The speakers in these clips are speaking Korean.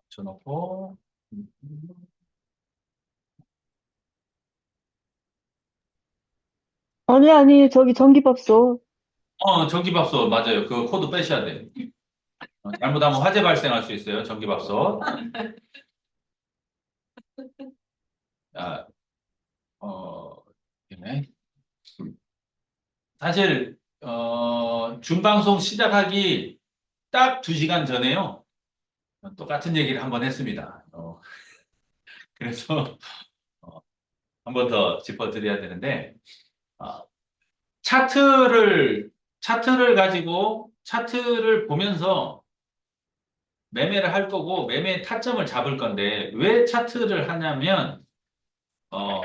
붙여놓고. 아니, 아니, 저기 전기밥솥. 전기밥솥 맞아요. 그 코드 빼셔야 돼. 잘못하면 화재 발생할 수 있어요. 전기밥솥. 아, 네. 사실 준방송 시작하기 딱 2시간 전에요. 똑같은 얘기를 한번 했습니다. 그래서 어, 한 번 더 짚어드려야 되는데 어, 차트를 가지고 차트를 보면서 매매를 할 거고 매매 타점을 잡을 건데 왜 차트를 하냐면 어,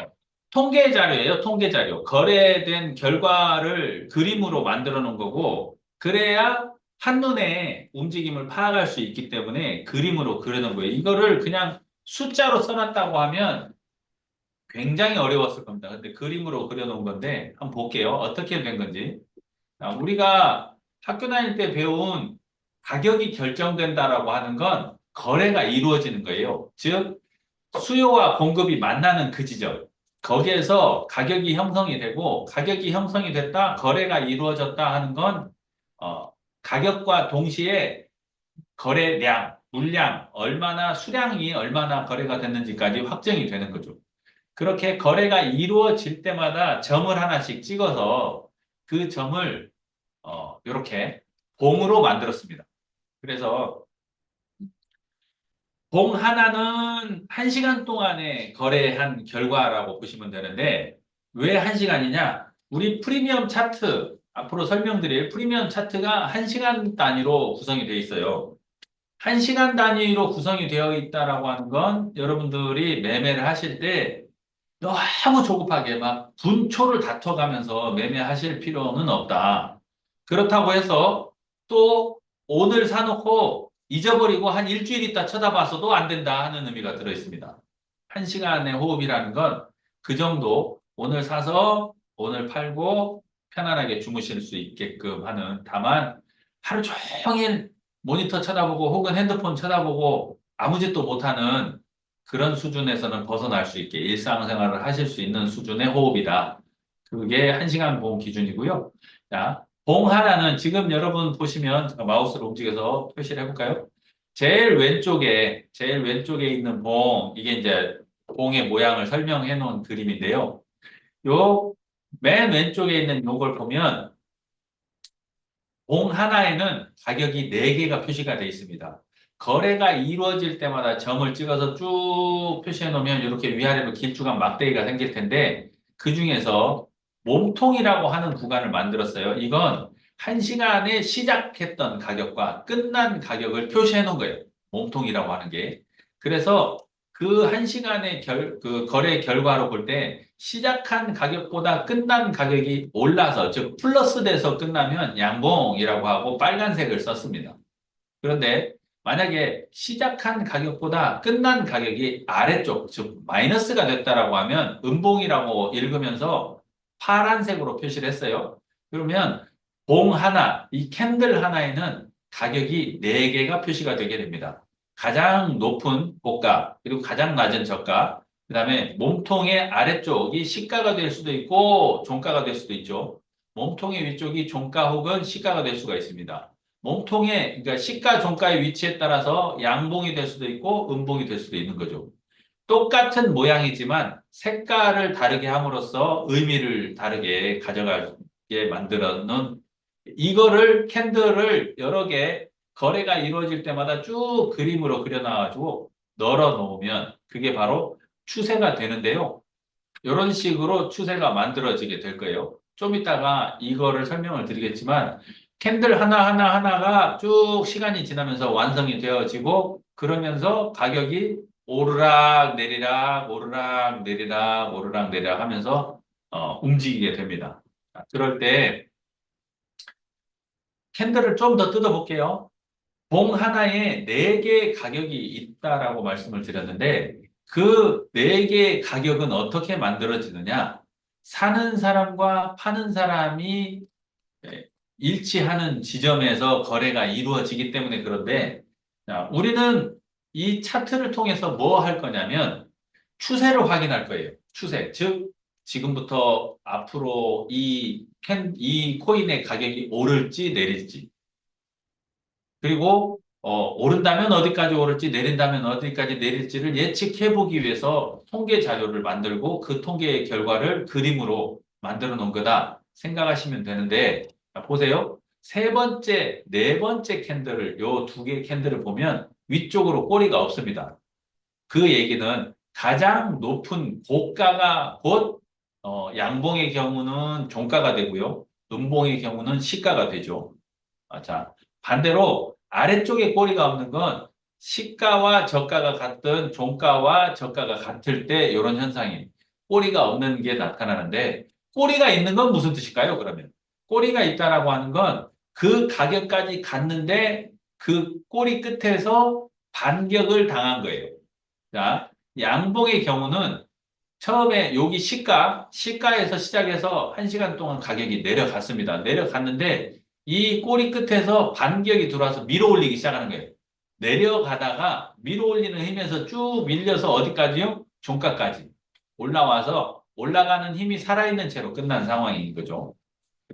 통계 자료예요. 통계 자료. 거래된 결과를 그림으로 만들어 놓은 거고 그래야 한눈에 움직임을 파악할 수 있기 때문에 그림으로 그려놓은 거예요. 이거를 그냥 숫자로 써놨다고 하면 굉장히 어려웠을 겁니다. 근데 그림으로 그려놓은 건데 한번 볼게요. 어떻게 된 건지. 자, 우리가 학교 다닐 때 배운 가격이 결정된다라고 하는 건 거래가 이루어지는 거예요. 즉, 수요와 공급이 만나는 그 지점. 거기에서 가격이 형성이 되고, 가격이 형성이 됐다, 거래가 이루어졌다 하는 건, 어, 가격과 동시에 거래량, 물량, 수량이 얼마나 거래가 됐는지까지 확정이 되는 거죠. 그렇게 거래가 이루어질 때마다 점을 하나씩 찍어서 그 점을 이렇게 봉으로 만들었습니다. 그래서 봉 하나는 1시간 동안에 거래한 결과라고 보시면 되는데 왜 1시간이냐? 우리 프리미엄 차트, 앞으로 설명드릴 프리미엄 차트가 1시간 단위로 구성이 되어 있어요. 1시간 단위로 구성이 되어 있다라고 하는 건 여러분들이 매매를 하실 때 너무 조급하게 막 분초를 다퉈가면서 매매하실 필요는 없다. 그렇다고 해서 또 오늘 사놓고 잊어버리고 한 일주일 있다 쳐다봐서도 안 된다 하는 의미가 들어 있습니다. 1시간의 호흡이라는 건 그 정도 오늘 사서 오늘 팔고 편안하게 주무실 수 있게끔 하는 다만 하루 종일 모니터 쳐다보고 혹은 핸드폰 쳐다보고 아무 짓도 못하는 그런 수준에서는 벗어날 수 있게 일상생활을 하실 수 있는 수준의 호흡이다. 그게 1시간 보험 기준이고요. 자, 봉 하나는 지금 여러분 보시면 제가 마우스를 움직여서 표시를 해볼까요? 제일 왼쪽에 있는 봉, 이게 이제 봉의 모양을 설명해 놓은 그림인데요. 요 맨 왼쪽에 있는 요걸 보면 봉 하나에는 가격이 4개가 표시가 되어 있습니다. 거래가 이루어질 때마다 점을 찍어서 쭉 표시해 놓으면 이렇게 위아래로 길쭉한 막대기가 생길 텐데 그 중에서 몸통이라고 하는 구간을 만들었어요. 이건 1시간에 시작했던 가격과 끝난 가격을 표시해 놓은 거예요. 몸통이라고 하는 게. 그래서 그 1시간의 그 거래 결과로 볼 때 시작한 가격보다 끝난 가격이 올라서, 즉, 플러스 돼서 끝나면 양봉이라고 하고 빨간색을 썼습니다. 그런데 만약에 시작한 가격보다 끝난 가격이 아래쪽, 즉, 마이너스가 됐다라고 하면 음봉이라고 읽으면서 파란색으로 표시를 했어요. 그러면 봉 하나, 이 캔들 하나에는 가격이 4개가 표시가 되게 됩니다. 가장 높은 고가, 그리고 가장 낮은 저가, 그 다음에 몸통의 아래쪽이 시가가 될 수도 있고 종가가 될 수도 있죠. 몸통의 위쪽이 종가 혹은 시가가 될 수가 있습니다. 몸통의, 그러니까 시가 종가의 위치에 따라서 양봉이 될 수도 있고 음봉이 될 수도 있는 거죠. 똑같은 모양이지만 색깔을 다르게 함으로써 의미를 다르게 가져가게 만들어 놓은 이거를 캔들을 여러 개 거래가 이루어질 때마다 쭉 그림으로 그려놔가지고 널어 놓으면 그게 바로 추세가 되는데요. 이런 식으로 추세가 만들어지게 될 거예요. 좀 이따가 이거를 설명을 드리겠지만 캔들 하나가 쭉 시간이 지나면서 완성이 되어지고 그러면서 가격이 오르락 내리락 오르락 내리락 오르락 내리락 하면서 움직이게 됩니다. 자, 그럴 때 캔들을 좀 더 뜯어볼게요. 봉 하나에 4개의 가격이 있다라고 말씀을 드렸는데 그 4개의 가격은 어떻게 만들어지느냐? 사는 사람과 파는 사람이 예, 일치하는 지점에서 거래가 이루어지기 때문에 그런데 자, 우리는 이 차트를 통해서 뭐 할 거냐면 추세를 확인할 거예요. 추세. 즉, 지금부터 앞으로 이 코인의 가격이 오를지 내릴지. 그리고 오른다면 어디까지 오를지 내린다면 어디까지 내릴지를 예측해 보기 위해서 통계 자료를 만들고 그 통계의 결과를 그림으로 만들어 놓은 거다 생각하시면 되는데 자, 보세요. 세 번째, 네 번째 캔들을 요 두 개의 캔들을 보면 위쪽으로 꼬리가 없습니다. 그 얘기는 가장 높은 고가가 곧 양봉의 경우는 종가가 되고요. 음봉의 경우는 시가가 되죠. 자, 반대로 아래쪽에 꼬리가 없는 건 시가와 저가가 같든 종가와 저가가 같을 때 이런 현상이 꼬리가 없는 게 나타나는데 꼬리가 있는 건 무슨 뜻일까요? 그러면 꼬리가 있다라고 하는 건 그 가격까지 갔는데 그 꼬리 끝에서 반격을 당한 거예요. 자, 양봉의 경우는 처음에 여기 시가에서 시작해서 1시간 동안 가격이 내려갔습니다. 내려갔는데 이 꼬리 끝에서 반격이 들어와서 밀어 올리기 시작하는 거예요. 내려가다가 밀어 올리는 힘에서 쭉 밀려서 어디까지요? 종가까지 올라와서 올라가는 힘이 살아있는 채로 끝난 상황인 거죠.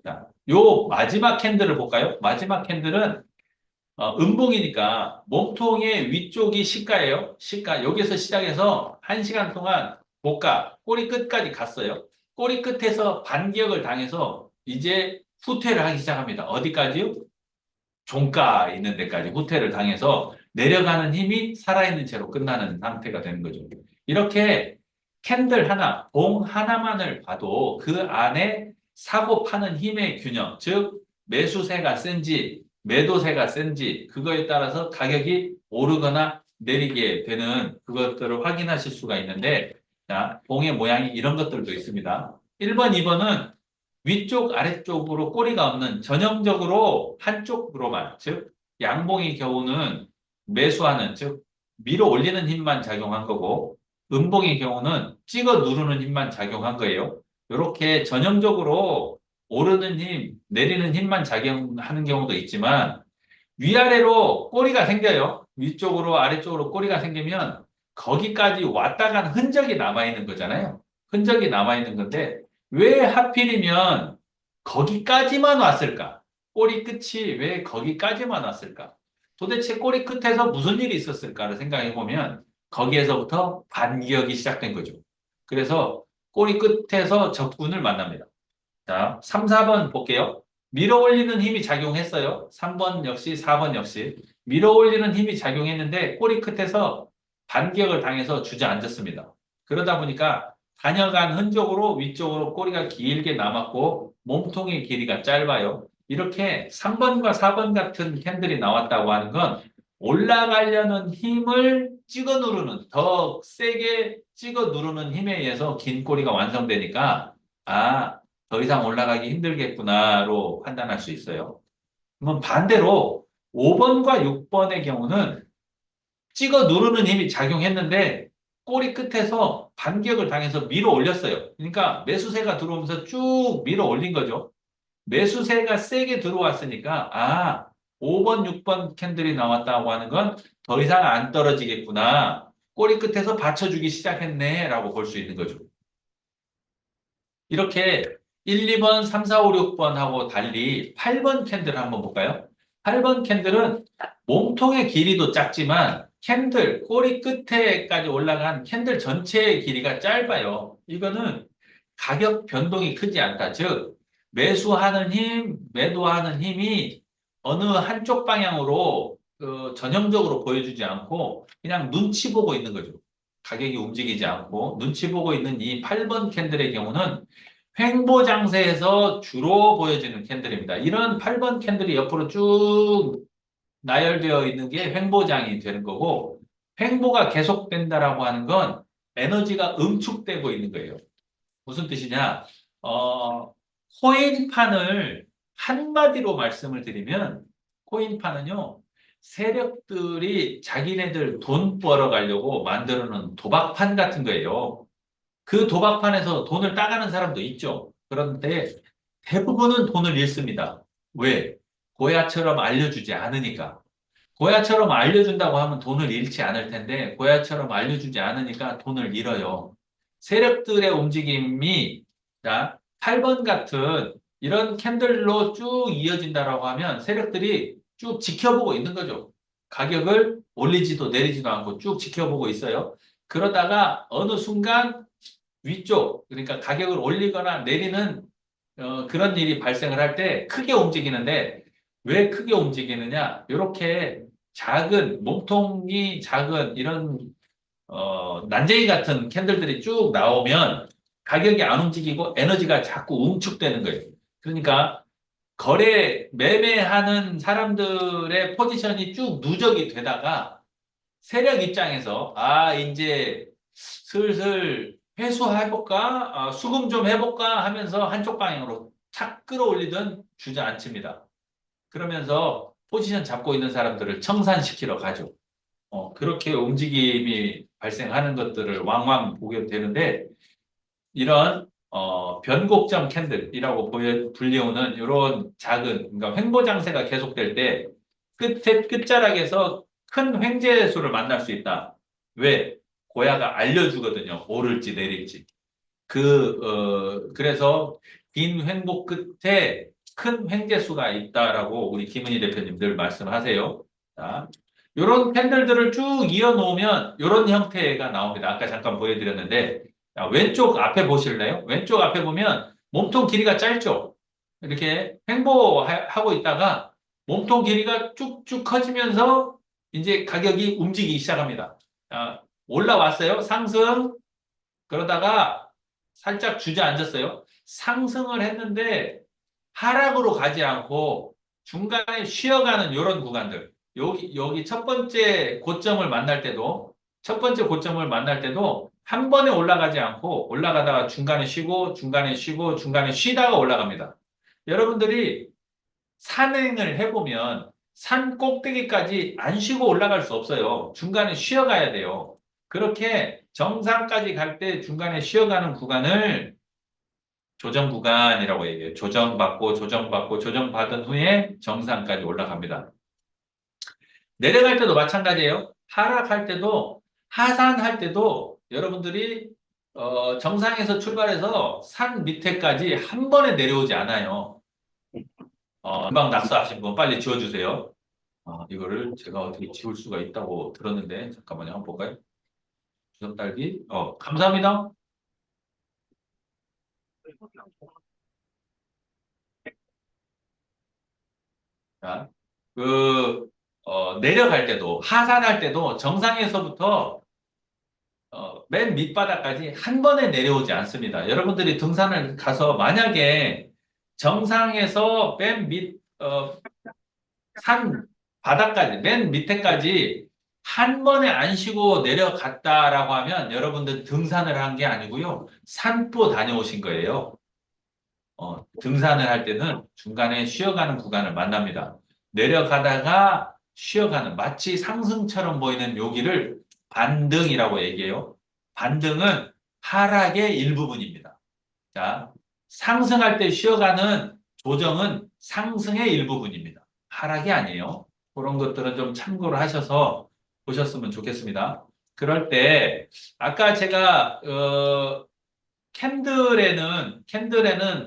자, 요 마지막 캔들을 볼까요? 마지막 캔들은 음봉이니까 몸통의 위쪽이 시가예요. 시가. 여기서 시작해서 1시간 동안 고가, 꼬리 끝까지 갔어요. 꼬리 끝에서 반격을 당해서 이제 후퇴를 하기 시작합니다. 어디까지요? 종가 있는 데까지 후퇴를 당해서 내려가는 힘이 살아있는 채로 끝나는 상태가 되는 거죠. 이렇게 캔들 하나, 봉 하나만을 봐도 그 안에 사고 파는 힘의 균형, 즉 매수세가 센지 매도세가 센지 그거에 따라서 가격이 오르거나 내리게 되는 그것들을 확인하실 수가 있는데 자, 봉의 모양이 이런 것들도 있습니다. 1번, 2번은 위쪽, 아래쪽으로 꼬리가 없는 전형적으로 한쪽으로만, 즉, 양봉의 경우는 매수하는, 즉, 밀어 올리는 힘만 작용한 거고, 음봉의 경우는 찍어 누르는 힘만 작용한 거예요. 이렇게 전형적으로 오르는 힘, 내리는 힘만 작용하는 경우도 있지만, 위아래로 꼬리가 생겨요. 위쪽으로, 아래쪽으로 꼬리가 생기면, 거기까지 왔다 간 흔적이 남아있는 거잖아요. 흔적이 남아있는 건데, 왜 하필이면 거기까지만 왔을까? 꼬리 끝이 왜 거기까지만 왔을까? 도대체 꼬리 끝에서 무슨 일이 있었을까를 생각해 보면 거기에서부터 반격이 시작된 거죠. 그래서 꼬리 끝에서 적군을 만납니다. 자, 3, 4번 볼게요. 밀어 올리는 힘이 작용했어요. 3번 역시 4번 역시 밀어 올리는 힘이 작용했는데 꼬리 끝에서 반격을 당해서 주저앉았습니다. 그러다 보니까 다녀간 흔적으로 위쪽으로 꼬리가 길게 남았고 몸통의 길이가 짧아요. 이렇게 3번과 4번 같은 캔들이 나왔다고 하는 건 올라가려는 힘을 찍어 누르는 더 세게 찍어 누르는 힘에 의해서 긴 꼬리가 완성되니까 더 이상 올라가기 힘들겠구나로 판단할 수 있어요. 그러면 반대로 5번과 6번의 경우는 찍어 누르는 힘이 작용했는데 꼬리 끝에서 반격을 당해서 밀어 올렸어요. 그러니까 매수세가 들어오면서 쭉 밀어 올린 거죠. 매수세가 세게 들어왔으니까 5번, 6번 캔들이 나왔다고 하는 건 더 이상 안 떨어지겠구나. 꼬리 끝에서 받쳐주기 시작했네 라고 볼 수 있는 거죠. 이렇게 1, 2번, 3, 4, 5, 6번하고 달리 8번 캔들 한번 볼까요? 8번 캔들은 몸통의 길이도 작지만 캔들, 꼬리 끝에까지 올라간 캔들 전체의 길이가 짧아요. 이거는 가격 변동이 크지 않다. 즉, 매수하는 힘, 매도하는 힘이 어느 한쪽 방향으로 전형적으로 보여주지 않고 그냥 눈치 보고 있는 거죠. 가격이 움직이지 않고 눈치 보고 있는 이 8번 캔들의 경우는 횡보장세에서 주로 보여지는 캔들입니다. 이런 8번 캔들이 옆으로 쭉 나열되어 있는 게 횡보장이 되는 거고 횡보가 계속된다라고 하는 건 에너지가 응축되고 있는 거예요. 무슨 뜻이냐? 코인판을 한마디로 말씀을 드리면 코인판은요. 세력들이 자기네들 돈 벌어가려고 만들어 놓은 도박판 같은 거예요. 그 도박판에서 돈을 따가는 사람도 있죠. 그런데 대부분은 돈을 잃습니다. 왜? 고야처럼 알려주지 않으니까. 고야처럼 알려준다고 하면 돈을 잃지 않을 텐데, 고야처럼 알려주지 않으니까 돈을 잃어요. 세력들의 움직임이, 자, 8번 같은 이런 캔들로 쭉 이어진다라고 하면 세력들이 쭉 지켜보고 있는 거죠. 가격을 올리지도 내리지도 않고 쭉 지켜보고 있어요. 그러다가 어느 순간 위쪽, 그러니까 가격을 올리거나 내리는 그런 일이 발생을 할 때 크게 움직이는데 왜 크게 움직이느냐? 이렇게 작은 몸통이 작은 이런 난쟁이 같은 캔들들이 쭉 나오면 가격이 안 움직이고 에너지가 자꾸 응축되는 거예요. 그러니까 매매하는 사람들의 포지션이 쭉 누적이 되다가 세력 입장에서 이제 슬슬 회수해볼까? 수금 좀 해볼까? 하면서 한쪽 방향으로 착 끌어올리든 주저앉힙니다. 그러면서 포지션 잡고 있는 사람들을 청산시키러 가죠. 그렇게 움직임이 발생하는 것들을 왕왕 보게 되는데 이런 변곡점 캔들이라고 불리우는 이런 작은 그러니까 횡보 장세가 계속될 때 끝자락에서 큰 횡재수를 만날 수 있다. 왜? 고야가 알려주거든요. 오를지 내릴지. 그래서 긴 횡보 끝에 큰 횡재수가 있다라고 우리 김은희 대표님 늘 말씀하세요. 자, 이런 캔들들을 쭉 이어놓으면 이런 형태가 나옵니다. 아까 잠깐 보여드렸는데 자, 왼쪽 앞에 보실래요? 왼쪽 앞에 보면 몸통 길이가 짧죠? 이렇게 횡보하고 있다가 몸통 길이가 쭉쭉 커지면서 이제 가격이 움직이기 시작합니다. 자, 올라왔어요. 상승. 그러다가 살짝 주저앉았어요. 상승을 했는데 하락으로 가지 않고 중간에 쉬어가는 이런 구간들. 여기 첫 번째 고점을 만날 때도 한 번에 올라가지 않고 올라가다가 중간에 쉬고 중간에 쉬고 중간에 쉬다가 올라갑니다. 여러분들이 산행을 해보면 산 꼭대기까지 안 쉬고 올라갈 수 없어요. 중간에 쉬어가야 돼요. 그렇게 정상까지 갈 때 중간에 쉬어가는 구간을 조정 구간이라고 얘기해요. 조정받고 조정받은 후에 정상까지 올라갑니다. 내려갈 때도 마찬가지예요. 하락할 때도 하산할 때도 여러분들이 정상에서 출발해서 산 밑에까지 한 번에 내려오지 않아요. 금방 낙서하신 분 빨리 지워주세요. 이거를 제가 어떻게 지울 수가 있다고 들었는데 잠깐만요. 한번 볼까요? 주석 딸기. 감사합니다. 자, 내려갈 때도 하산할 때도 정상에서부터 맨 밑바닥까지 한 번에 내려오지 않습니다. 여러분들이 등산을 가서 만약에 정상에서 산 바닥까지, 맨 밑에까지 한 번에 안 쉬고 내려갔다라고 하면 여러분들 등산을 한 게 아니고요. 산보 다녀오신 거예요. 등산을 할 때는 중간에 쉬어가는 구간을 만납니다. 내려가다가 쉬어가는 마치 상승처럼 보이는 여기를 반등이라고 얘기해요. 반등은 하락의 일부분입니다. 자, 상승할 때 쉬어가는 조정은 상승의 일부분입니다. 하락이 아니에요. 그런 것들은 좀 참고를 하셔서 보셨으면 좋겠습니다. 그럴 때 아까 제가 캔들에는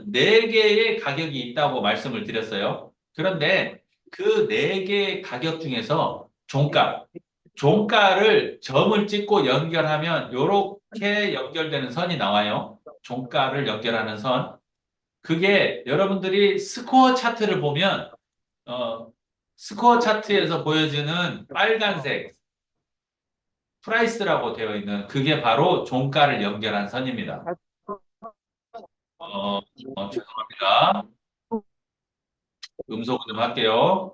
네개의 가격이 있다고 말씀을 드렸어요. 그런데 그 네개의 가격 중에서 종가를 점을 찍고 연결하면 이렇게 연결되는 선이 나와요. 종가를 연결하는 선. 그게 여러분들이 스코어 차트를 보면 스코어 차트에서 보여주는 빨간색 프라이스라고 되어 있는 그게 바로 종가를 연결한 선입니다. 죄송합니다. 음소거 좀 할게요.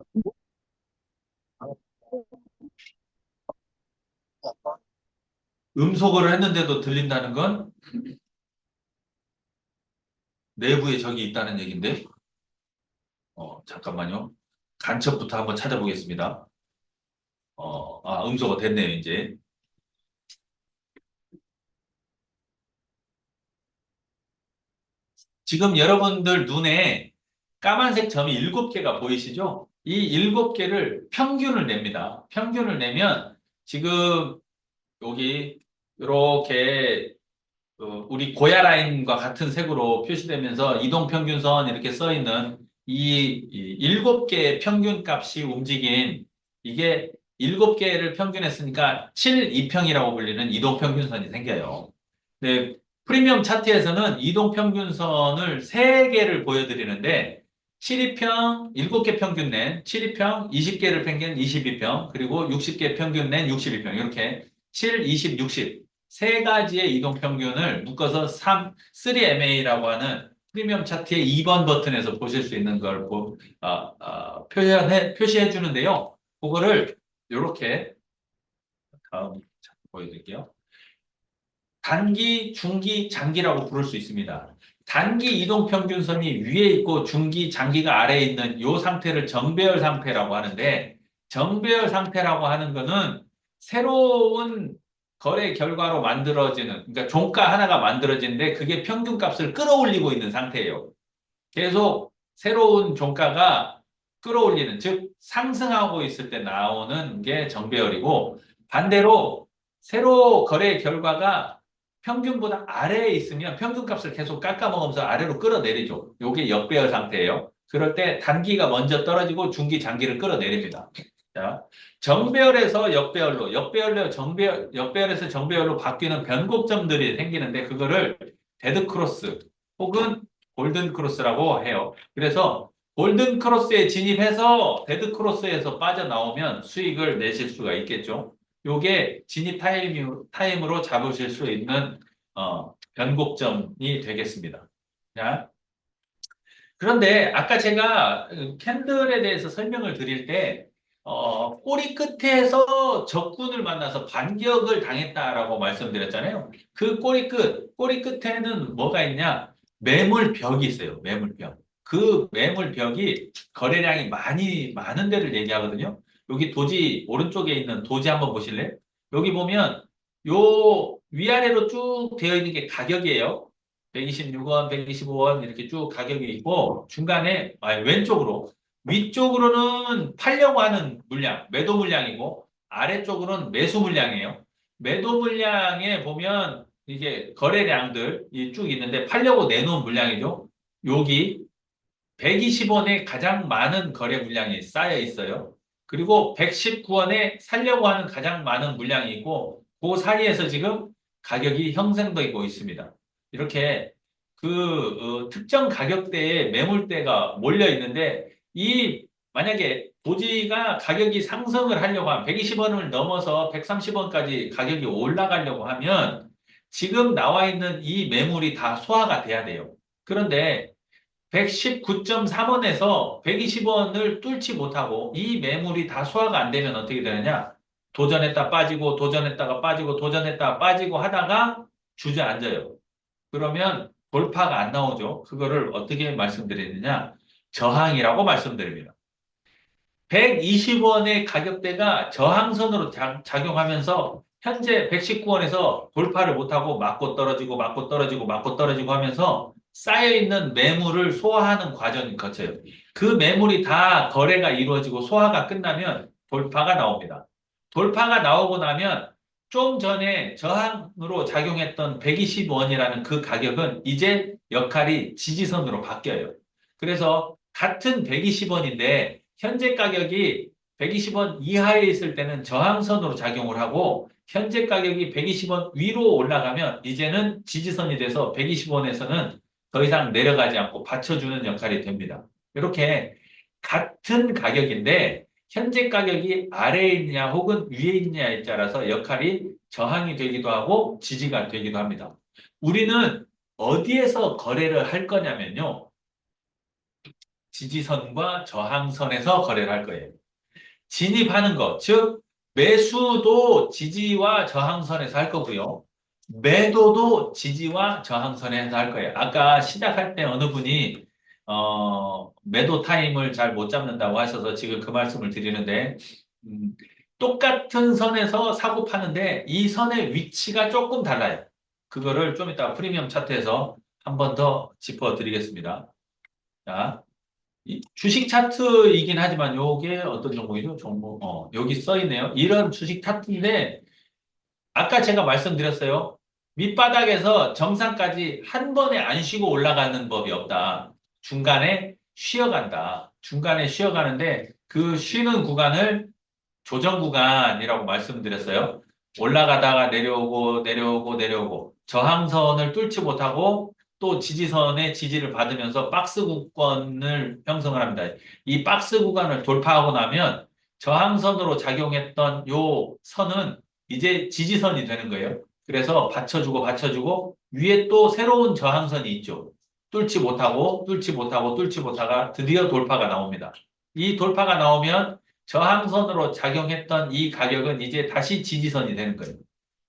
음소거를 했는데도 들린다는 건 내부에 적이 있다는 얘기인데, 잠깐만요. 간첩부터 한번 찾아보겠습니다. 음소거 됐네요, 이제. 지금 여러분들 눈에 까만색 점이 7개가 보이시죠? 이 7개를 평균을 냅니다. 평균을 내면 지금 여기 이렇게 우리 고야 라인과 같은 색으로 표시되면서 이동평균선 이렇게 써 있는 이 7개의 평균값이 움직인 이게 7개를 평균했으니까 7, 2평이라고 불리는 이동평균선이 생겨요. 네, 프리미엄 차트에서는 이동평균선을 3개를 보여드리는데 7, 2평, 7개 평균 낸 7, 2평, 20개를 평균 22평, 그리고 60개 평균 낸 62평 이렇게 7, 20, 60 세 가지의 이동 평균을 묶어서 3MA라고 하는 프리미엄 차트의 2번 버튼에서 보실 수 있는 걸 표시해 주는데요. 그거를 이렇게 다음 차트 보여드릴게요. 단기, 중기, 장기라고 부를 수 있습니다. 단기 이동 평균선이 위에 있고 중기, 장기가 아래에 있는 이 상태를 정배열 상태라고 하는데 정배열 상태라고 하는 거는 새로운 거래 결과로 만들어지는 그러니까 종가 하나가 만들어지는데 그게 평균값을 끌어올리고 있는 상태예요. 계속 새로운 종가가 끌어올리는 즉 상승하고 있을 때 나오는 게 정배열이고 반대로 새로 거래 결과가 평균보다 아래에 있으면 평균값을 계속 깎아먹으면서 아래로 끌어내리죠. 이게 역배열 상태예요. 그럴 때 단기가 먼저 떨어지고 중기, 장기를 끌어내립니다. 자, 정배열에서 역배열로, 역배열에서 정배열로 바뀌는 변곡점들이 생기는데 그거를 데드크로스 혹은 골든크로스라고 해요. 그래서 골든크로스에 진입해서 데드크로스에서 빠져나오면 수익을 내실 수가 있겠죠. 요게 진입 타임으로 잡으실 수 있는 변곡점이 되겠습니다. 자, 그런데 아까 제가 캔들에 대해서 설명을 드릴 때 꼬리 끝에서 적군을 만나서 반격을 당했다라고 말씀드렸잖아요. 그 꼬리 끝에는 뭐가 있냐? 매물벽이 있어요. 매물벽. 그 매물벽이 거래량이 많은 데를 얘기하거든요. 여기 도지, 오른쪽에 있는 도지 한번 보실래요? 여기 보면 요 위아래로 쭉 되어 있는 게 가격이에요. 126원, 125원 이렇게 쭉 가격이 있고 중간에 왼쪽으로 위쪽으로는 팔려고 하는 물량, 매도 물량이고 아래쪽으로는 매수 물량이에요. 매도 물량에 보면 이게 거래량들이 쭉 있는데 팔려고 내놓은 물량이죠. 여기 120원에 가장 많은 거래 물량이 쌓여 있어요. 그리고 119원에 살려고 하는 가장 많은 물량이 있고 그 사이에서 지금 가격이 형성되고 있습니다. 이렇게 특정 가격대에 매물대가 몰려 있는데 만약에 도지가 가격이 상승을 하려고 하면 120원을 넘어서 130원까지 가격이 올라가려고 하면 지금 나와 있는 이 매물이 다 소화가 돼야 돼요. 그런데 119.3원에서 120원을 뚫지 못하고 이 매물이 다 소화가 안 되면 어떻게 되느냐? 도전했다 빠지고 도전했다가 빠지고 도전했다가 빠지고 하다가 주저앉아요. 그러면 돌파가 안 나오죠. 그거를 어떻게 말씀드리느냐? 저항이라고 말씀드립니다. 120원의 가격대가 저항선으로 작용하면서 현재 119원에서 돌파를 못하고 맞고 떨어지고 맞고 떨어지고 맞고 떨어지고 하면서 쌓여있는 매물을 소화하는 과정이 거쳐요. 그 매물이 다 거래가 이루어지고 소화가 끝나면 돌파가 나옵니다. 돌파가 나오고 나면 좀 전에 저항으로 작용했던 120원이라는 그 가격은 이제 역할이 지지선으로 바뀌어요. 그래서 같은 120원인데 현재 가격이 120원 이하에 있을 때는 저항선으로 작용을 하고 현재 가격이 120원 위로 올라가면 이제는 지지선이 돼서 120원에서는 더 이상 내려가지 않고 받쳐주는 역할이 됩니다. 이렇게 같은 가격인데 현재 가격이 아래에 있느냐 혹은 위에 있느냐에 따라서 역할이 저항이 되기도 하고 지지가 되기도 합니다. 우리는 어디에서 거래를 할 거냐면요. 지지선과 저항선에서 거래를 할 거예요. 진입하는 것, 즉 매수도 지지와 저항선에서 할 거고요. 매도도 지지와 저항선에서 할 거예요. 아까 시작할 때 어느 분이 매도 타임을 잘 못 잡는다고 하셔서 지금 그 말씀을 드리는데 똑같은 선에서 사고 파는데 이 선의 위치가 조금 달라요. 그거를 좀 이따 프리미엄 차트에서 한 번 더 짚어드리겠습니다. 자. 주식 차트이긴 하지만 요게 어떤 종목이죠? 종목, 여기 써 있네요. 이런 주식 차트인데 아까 제가 말씀드렸어요. 밑바닥에서 정상까지 한 번에 안 쉬고 올라가는 법이 없다. 중간에 쉬어간다. 중간에 쉬어가는데 그 쉬는 구간을 조정 구간이라고 말씀드렸어요. 올라가다가 내려오고 내려오고 내려오고 저항선을 뚫지 못하고 또 지지선의 지지를 받으면서 박스 구간을 형성을 합니다. 이 박스 구간을 돌파하고 나면 저항선으로 작용했던 요 선은 이제 지지선이 되는 거예요. 그래서 받쳐주고 받쳐주고 위에 또 새로운 저항선이 있죠. 뚫지 못하고 뚫지 못하고 뚫지 못하가 드디어 돌파가 나옵니다. 이 돌파가 나오면 저항선으로 작용했던 이 가격은 이제 다시 지지선이 되는 거예요.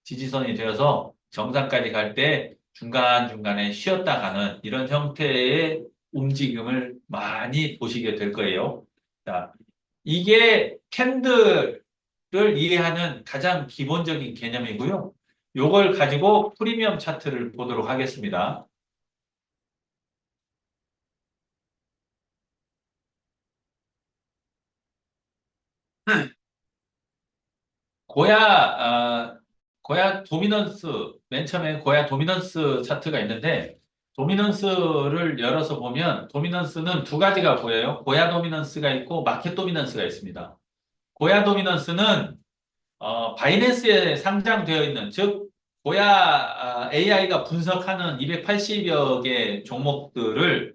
지지선이 되어서 정상까지 갈 때 중간중간에 쉬었다 가는 이런 형태의 움직임을 많이 보시게 될 거예요. 자, 이게 캔들을 이해하는 가장 기본적인 개념이고요. 요걸 가지고 프리미엄 차트를 보도록 하겠습니다. 고야, 고야 도미넌스, 맨 처음에 고야 도미넌스 차트가 있는데, 도미넌스를 열어서 보면, 도미넌스는 두 가지가 보여요. 고야 도미넌스가 있고, 마켓 도미넌스가 있습니다. 고야 도미넌스는, 바이낸스에 상장되어 있는, 즉, 고야 AI가 분석하는 280여 개 종목들을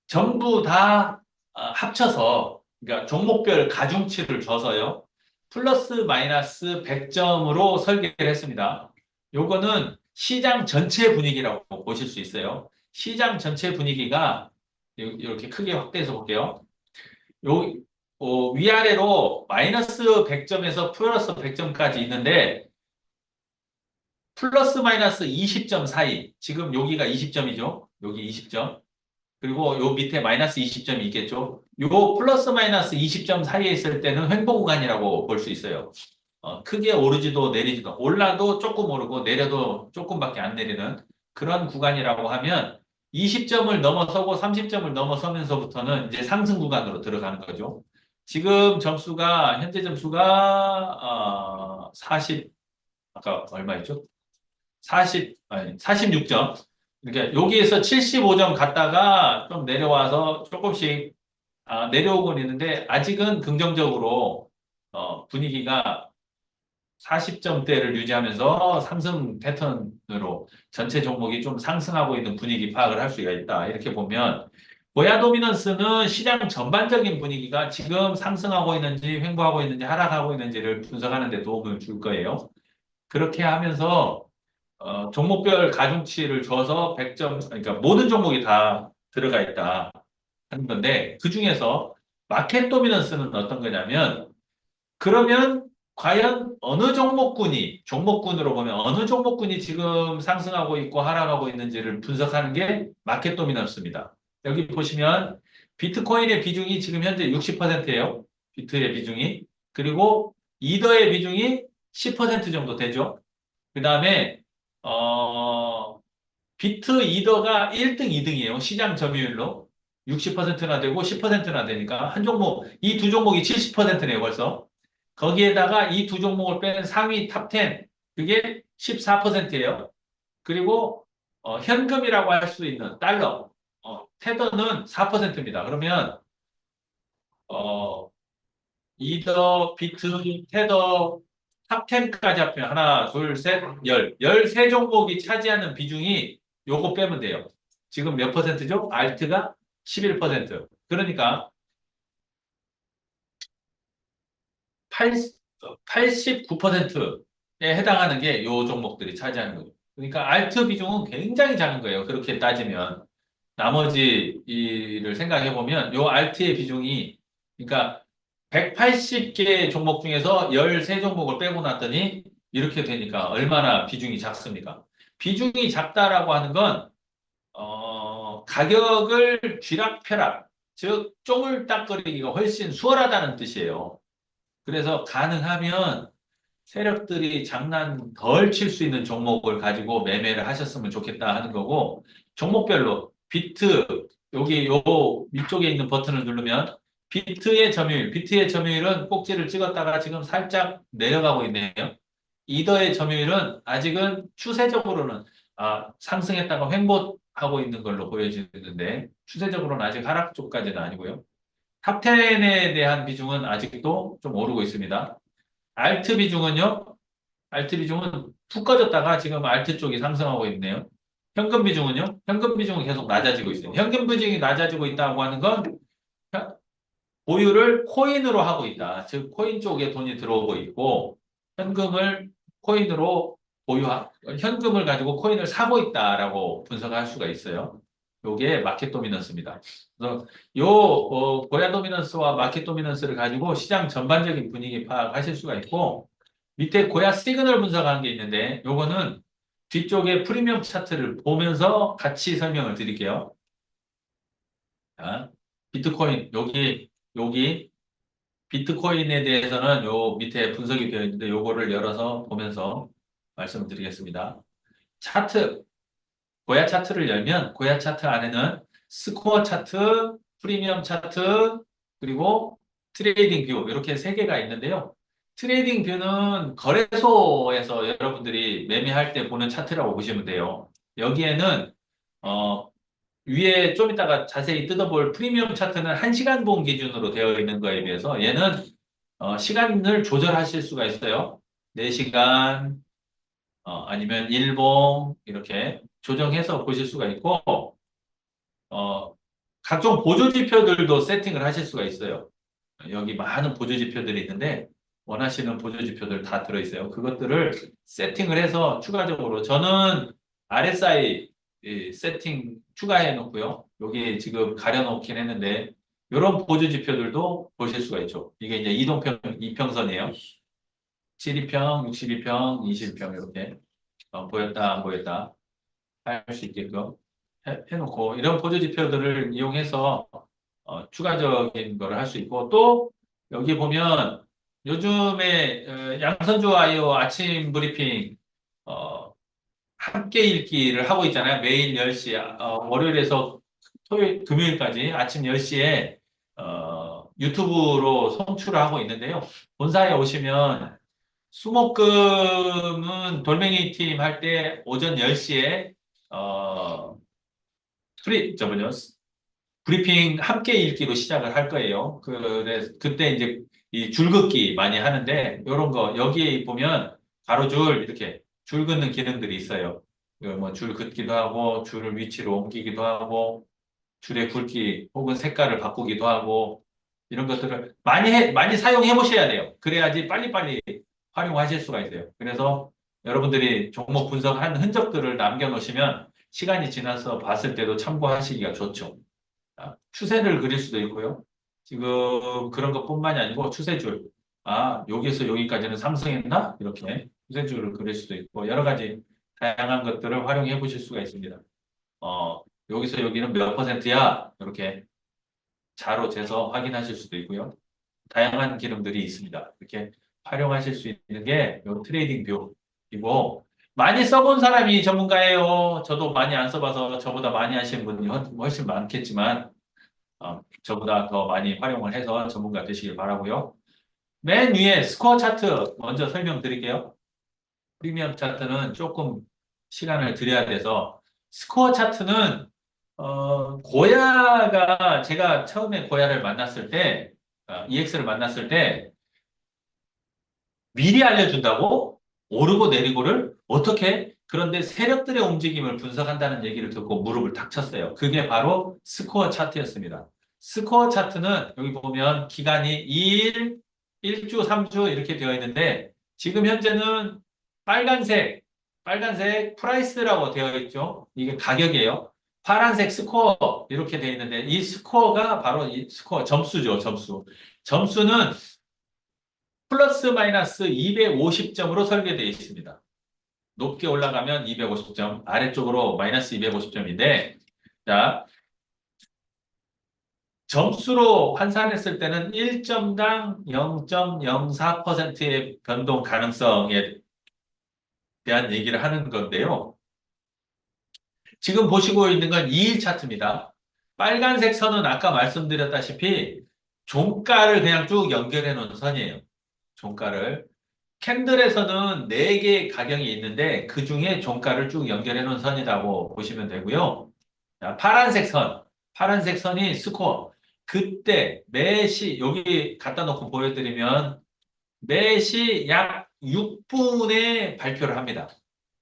전부 다 합쳐서 그러니까 종목별 가중치를 줘서요. 플러스 마이너스 100점으로 설계를 했습니다. 요거는 시장 전체 분위기라고 보실 수 있어요. 시장 전체 분위기가 이렇게 크게 확대해서 볼게요. 요 위아래로 마이너스 100점에서 플러스 100점까지 있는데 플러스 마이너스 20점 사이 지금 여기가 20점이죠. 여기 20점. 그리고 요 밑에 마이너스 20점이 있겠죠. 요 플러스 마이너스 20점 사이에 있을 때는 횡보 구간이라고 볼 수 있어요. 크게 오르지도 내리지도 올라도 조금 오르고 내려도 조금밖에 안 내리는 그런 구간이라고 하면 20점을 넘어서고 30점을 넘어서면서부터는 이제 상승 구간으로 들어가는 거죠. 지금 점수가 현재 점수가 40 아까 얼마였죠? 40 아니 46점. 그러니까 여기에서 75점 갔다가 좀 내려와서 조금씩 내려오고 있는데 아직은 긍정적으로 분위기가 40점대를 유지하면서 상승 패턴으로 전체 종목이 좀 상승하고 있는 분위기 파악을 할 수가 있다. 이렇게 보면 고야 도미넌스는 시장 전반적인 분위기가 지금 상승하고 있는지 횡보하고 있는지 하락하고 있는지를 분석하는 데 도움을 줄 거예요. 그렇게 하면서 종목별 가중치를 줘서 100점, 그러니까 모든 종목이 다 들어가 있다 하는 건데, 그 중에서 마켓 도미넌스는 어떤 거냐면, 그러면 과연 어느 종목군이, 종목군으로 보면 어느 종목군이 지금 상승하고 있고 하락하고 있는지를 분석하는 게 마켓 도미넌스입니다. 여기 보시면 비트코인의 비중이 지금 현재 60%예요. 비트의 비중이. 그리고 이더의 비중이 10% 정도 되죠. 그 다음에 비트 이더가 1등, 2등이에요. 시장 점유율로. 60%나 되고 10%나 되니까 한 종목, 이 두 종목이 70%네요, 벌써. 거기에다가 이 두 종목을 빼는 상위 탑 10, 그게 14%예요. 그리고 현금이라고 할 수 있는 달러, 테더는 4%입니다. 그러면 어, 이더, 비트, 테더, 탑 10까지 합하면 하나, 둘, 셋, 13종목이 차지하는 비중이 요거 빼면 돼요. 지금 몇 퍼센트죠? 알트가 11%. 그러니까 89%에 해당하는 게 요 종목들이 차지하는 거죠. 그러니까 알트 비중은 굉장히 작은 거예요. 그렇게 따지면. 나머지 이를 생각해 보면 요 알트의 비중이 그러니까 180개 종목 중에서 13종목을 빼고 났더니 이렇게 되니까 얼마나 비중이 작습니까? 비중이 작다라고 하는 건 가격을 쥐락펴락 즉 쪼물딱거리기가 훨씬 수월하다는 뜻이에요. 그래서 가능하면 세력들이 장난 덜 칠 수 있는 종목을 가지고 매매를 하셨으면 좋겠다 하는 거고 종목별로 비트 여기 요 위쪽에 있는 버튼을 누르면 비트의 점유율은 꼭지를 찍었다가 지금 살짝 내려가고 있네요. 이더의 점유율은 아직은 추세적으로는 상승했다가 횡보하고 있는 걸로 보여지는데 추세적으로는 아직 하락 쪽까지는 아니고요. 탑10에 대한 비중은 아직도 좀 오르고 있습니다. 알트 비중은요? 알트 비중은 푹 꺼졌다가 지금 알트 쪽이 상승하고 있네요. 현금 비중은요? 현금 비중은 계속 낮아지고 있어요. 현금 비중이 낮아지고 있다고 하는 건 보유를 코인으로 하고 있다. 즉, 코인 쪽에 돈이 들어오고 있고, 현금을 코인으로 현금을 가지고 코인을 사고 있다라고 분석할 수가 있어요. 요게 마켓 도미넌스입니다. 그래서 고야 도미넌스와 마켓 도미넌스를 가지고 시장 전반적인 분위기 파악하실 수가 있고, 밑에 고야 시그널 분석하는 게 있는데, 요거는 뒤쪽에 프리미엄 차트를 보면서 같이 설명을 드릴게요. 자, 비트코인, 여기 비트코인에 대해서는 요 밑에 분석이 되어 있는데 요거를 열어서 보면서 말씀을 드리겠습니다. 차트, 고야 차트를 열면 고야 차트 안에는 스코어 차트, 프리미엄 차트, 그리고 트레이딩 뷰 이렇게 세 개가 있는데요. 트레이딩 뷰는 거래소에서 여러분들이 매매할 때 보는 차트라고 보시면 돼요. 여기에는 어, 위에 좀 이따가 자세히 뜯어볼 프리미엄 차트는 1시간 봉 기준으로 되어 있는 거에 비해서 얘는 시간을 조절하실 수가 있어요. 4시간 아니면 일봉 이렇게 조정해서 보실 수가 있고 어, 각종 보조 지표들도 세팅을 하실 수가 있어요. 여기 많은 보조 지표들이 있는데 원하시는 보조 지표들 다 들어있어요. 그것들을 세팅을 해서 추가적으로 저는 RSI 세팅 추가해 놓고요. 여기 지금 가려놓긴 했는데 이런 보조 지표들도 보실 수가 있죠. 이게 이제 이평선이에요. 72평, 62평, 20평 이렇게 보였다 안 보였다 할 수 있게끔 해놓고 이런 보조 지표들을 이용해서 추가적인 거를 할 수 있고 또 여기 보면 요즘에 양선주 아이오 아침 브리핑 함께 읽기를 하고 있잖아요. 매일 10시 월요일에서 금요일까지 아침 10시에 유튜브로 송출을 하고 있는데요. 본사에 오시면 수목금은 돌멩이 팀 할 때 오전 10시에 어, 저번요. 브리핑 함께 읽기로 시작을 할 거예요. 그래서 그때 이제 이 줄긋기 많이 하는데 이런 거 여기에 보면 가로줄 이렇게 줄 긋는 기능들이 있어요. 뭐 줄 긋기도 하고 줄을 위치로 옮기기도 하고 줄의 굵기 혹은 색깔을 바꾸기도 하고 이런 것들을 많이 사용해 보셔야 돼요. 그래야지 빨리빨리 활용하실 수가 있어요. 그래서 여러분들이 종목 분석한 흔적들을 남겨놓으시면 시간이 지나서 봤을 때도 참고하시기가 좋죠. 추세를 그릴 수도 있고요. 지금 그런 것뿐만이 아니고 추세줄. 여기서 여기까지는 상승했나? 이렇게 추세줄을 그릴 수도 있고 여러 가지 다양한 것들을 활용해 보실 수가 있습니다. 여기서 여기는 몇 퍼센트야? 이렇게 자로 재서 확인하실 수도 있고요. 다양한 기능들이 있습니다. 이렇게 활용하실 수 있는 게 요 트레이딩 뷰이고 많이 써본 사람이 전문가예요. 저도 많이 안 써봐서 저보다 많이 하시는 분이 훨씬 많겠지만 저보다 더 많이 활용을 해서 전문가 되시길 바라고요. 맨 위에 스코어 차트 먼저 설명드릴게요. 프리미엄 차트는 조금 시간을 들여야 돼서 스코어 차트는 고야가 제가 처음에 고야를 만났을 때 EX를 만났을 때 미리 알려준다고 오르고 내리고를 어떻게 그런데 세력들의 움직임을 분석한다는 얘기를 듣고 무릎을 탁 쳤어요. 그게 바로 스코어 차트였습니다. 스코어 차트는 여기 보면 기간이 2일, 1주, 3주 이렇게 되어 있는데 지금 현재는 빨간색 프라이스라고 되어 있죠. 이게 가격이에요. 파란색 스코어 이렇게 되어 있는데 이 스코어가 바로 이 스코어 점수죠, 점수. 점수는 플러스 마이너스 250점으로 설계되어 있습니다. 높게 올라가면 250점, 아래쪽으로 마이너스 250점인데, 자, 점수로 환산했을 때는 1점당 0.04%의 변동 가능성에 대한 얘기를 하는 건데요. 지금 보시고 있는 건 2일 차트입니다. 빨간색 선은 아까 말씀드렸다시피 종가를 그냥 쭉 연결해 놓은 선이에요. 종가를. 캔들에서는 4개의 가격이 있는데 그 중에 종가를 쭉 연결해 놓은 선이라고 보시면 되고요. 자, 파란색 선. 파란색 선이 스코어. 그때 매시 여기 갖다 놓고 보여드리면 매시 약 6분에 발표를 합니다.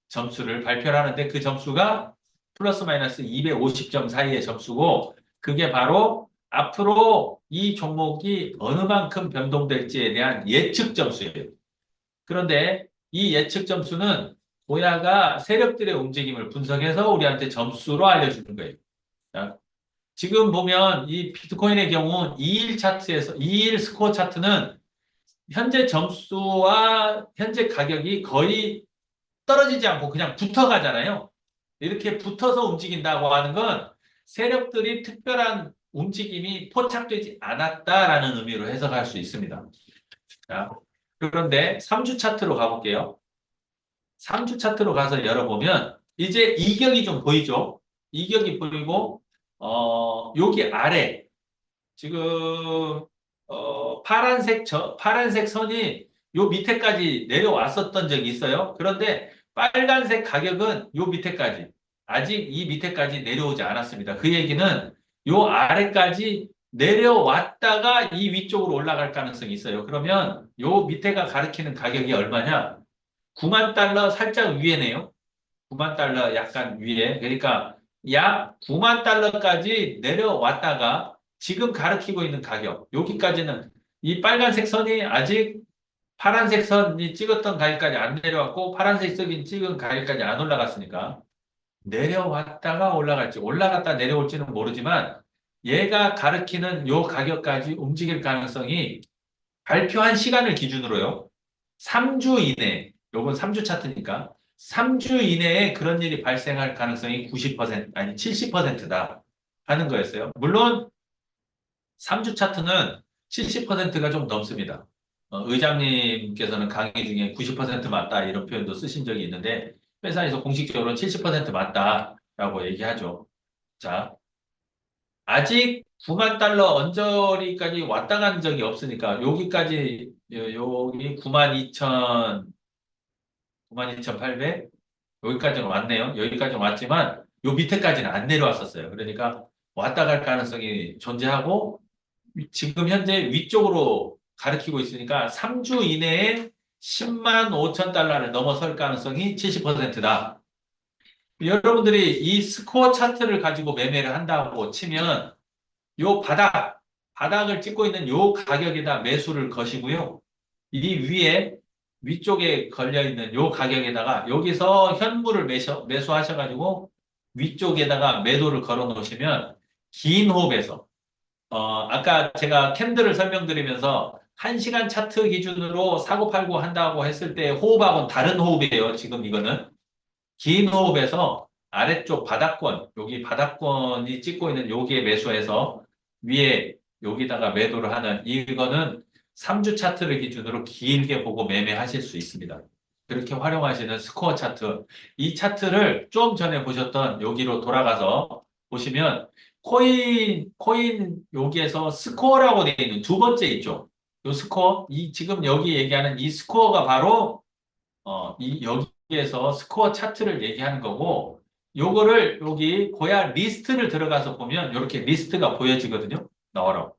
점수를 발표를 하는데 그 점수가 플러스 마이너스 250점 사이의 점수고 그게 바로 앞으로 이 종목이 어느 만큼 변동될지에 대한 예측 점수예요. 그런데 이 예측 점수는 고야가 세력들의 움직임을 분석해서 우리한테 점수로 알려주는 거예요. 자, 지금 보면 이 비트코인의 경우 2일 차트에서 2일 스코어 차트는 현재 점수와 현재 가격이 거의 떨어지지 않고 그냥 붙어가잖아요. 이렇게 붙어서 움직인다고 하는 건 세력들이 특별한 움직임이 포착되지 않았다라는 의미로 해석할 수 있습니다. 자, 그런데 3주 차트로 가볼게요. 3주 차트로 가서 열어보면 이제 이격이 좀 보이죠? 이격이 보이고 여기 아래 지금 파란색 선이 요 밑에까지 내려왔었던 적이 있어요. 그런데 빨간색 가격은 요 밑에까지 아직 이 밑에까지 내려오지 않았습니다. 그 얘기는 요 아래까지 내려왔다가 이 위쪽으로 올라갈 가능성이 있어요. 그러면 요 밑에가 가리키는 가격이 얼마냐? 9만 달러 살짝 위에네요. 9만 달러 약간 위에. 그러니까 약 9만 달러까지 내려왔다가 지금 가리키고 있는 가격. 여기까지는 이 빨간색 선이 아직 파란색 선이 찍었던 가격까지 안 내려왔고 파란색 선이 찍은 가격까지 안 올라갔으니까 내려왔다가 올라갈지 올라갔다 내려올지는 모르지만 얘가 가리키는 요 가격까지 움직일 가능성이 발표한 시간을 기준으로요. 3주 이내, 요건 3주 차트니까 3주 이내에 그런 일이 발생할 가능성이 90% 아니 70%다 하는 거였어요. 물론 3주 차트는 70%가 좀 넘습니다. 의장님께서는 강의 중에 90% 맞다 이런 표현도 쓰신 적이 있는데 회사에서 공식적으로 70% 맞다라고 얘기하죠. 자, 아직 9만 달러 언저리까지 왔다 간 적이 없으니까 여기까지 여기 9만 2천 92,800 여기까지는 왔네요. 여기까지는 왔지만 요 밑에까지는 안 내려왔었어요. 그러니까 왔다 갈 가능성이 존재하고 지금 현재 위쪽으로 가리키고 있으니까 3주 이내에 10만 5천 달러를 넘어설 가능성이 70%다. 여러분들이 이 스코어 차트를 가지고 매매를 한다고 치면 요 바닥을 찍고 있는 요 가격에다 매수를 거시고요. 이 위에 위쪽에 걸려 있는 요 가격에다가 여기서 현물을 매수하셔가지고 위쪽에다가 매도를 걸어 놓으시면 긴 호흡에서 아까 제가 캔들을 설명드리면서 1시간 차트 기준으로 사고 팔고 한다고 했을 때 호흡하고는 다른 호흡이에요. 지금 이거는 긴 호흡에서 아래쪽 바닥권, 여기 바닥권이 찍고 있는 여기에 매수해서 위에 여기다가 매도를 하는 이거는 3주 차트를 기준으로 길게 보고 매매하실 수 있습니다. 그렇게 활용하시는 스코어 차트. 이 차트를 좀 전에 보셨던 여기로 돌아가서 보시면 코인 여기에서 스코어라고 되어 있는 두 번째 있죠. 요 스코어, 이 지금 여기 얘기하는 이 스코어가 바로 여기에서 스코어 차트를 얘기하는 거고, 요거를 여기 고야 리스트를 들어가서 보면 이렇게 리스트가 보여지거든요. 나와라.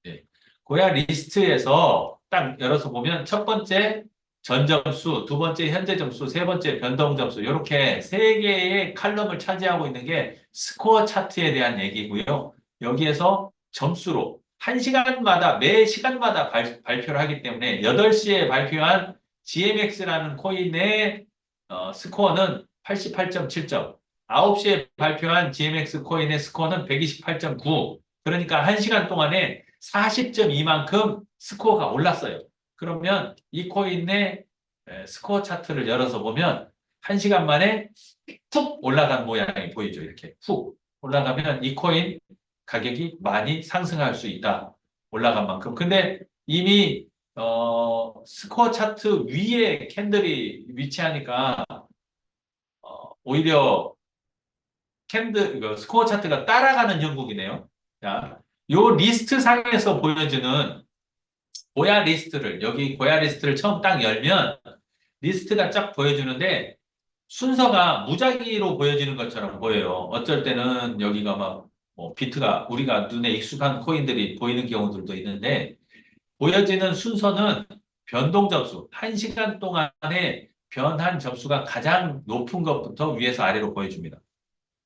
네. 고야 리스트에서 딱 열어서 보면 첫 번째 전점수, 두 번째 현재 점수, 세 번째 변동 점수 이렇게 세 개의 칼럼을 차지하고 있는 게 스코어 차트에 대한 얘기고요. 여기에서 점수로 한 시간마다 매 시간마다 발표를 하기 때문에 8시에 발표한 GMX라는 코인의 스코어는 88.7점, 9시에 발표한 GMX 코인의 스코어는 128.9. 그러니까 1시간 동안에 40.2만큼 스코어가 올랐어요. 그러면 이 코인의 스코어 차트를 열어서 보면 1시간 만에 툭 올라간 모양이 보이죠. 이렇게 툭 올라가면 이 코인 가격이 많이 상승할 수 있다. 올라간 만큼. 근데 이미 스코어 차트 위에 캔들이 위치하니까 오히려 스코어 차트가 따라가는 형국이네요. 자, 요 리스트 상에서 보여주는 고야 리스트를, 여기 고야 리스트를 처음 딱 열면 리스트가 쫙 보여주는데 순서가 무작위로 보여지는 것처럼 보여요. 어쩔 때는 여기가 막 비트가 우리가 눈에 익숙한 코인들이 보이는 경우들도 있는데 보여지는 순서는 변동 접수, 1시간 동안에 변한 접수가 가장 높은 것부터 위에서 아래로 보여줍니다.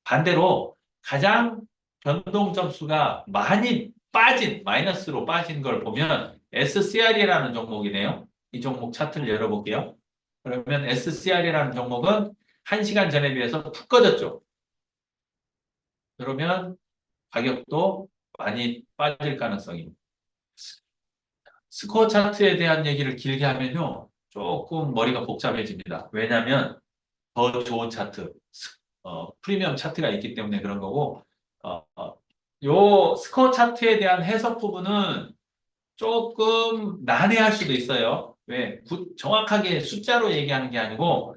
반대로 가장 변동 점수가 많이 빠진, 마이너스로 빠진 걸 보면 SCR이라는 종목이네요. 이 종목 차트를 열어볼게요. 그러면 SCR이라는 종목은 1시간 전에 비해서 푹 꺼졌죠. 그러면 가격도 많이 빠질 가능성이. 스코어 차트에 대한 얘기를 길게 하면요. 조금 머리가 복잡해집니다. 왜냐하면 더 좋은 차트, 프리미엄 차트가 있기 때문에 그런 거고, 어, 어, 요 스코어 차트에 대한 해석 부분은 조금 난해할 수도 있어요. 왜? 정확하게 숫자로 얘기하는 게 아니고,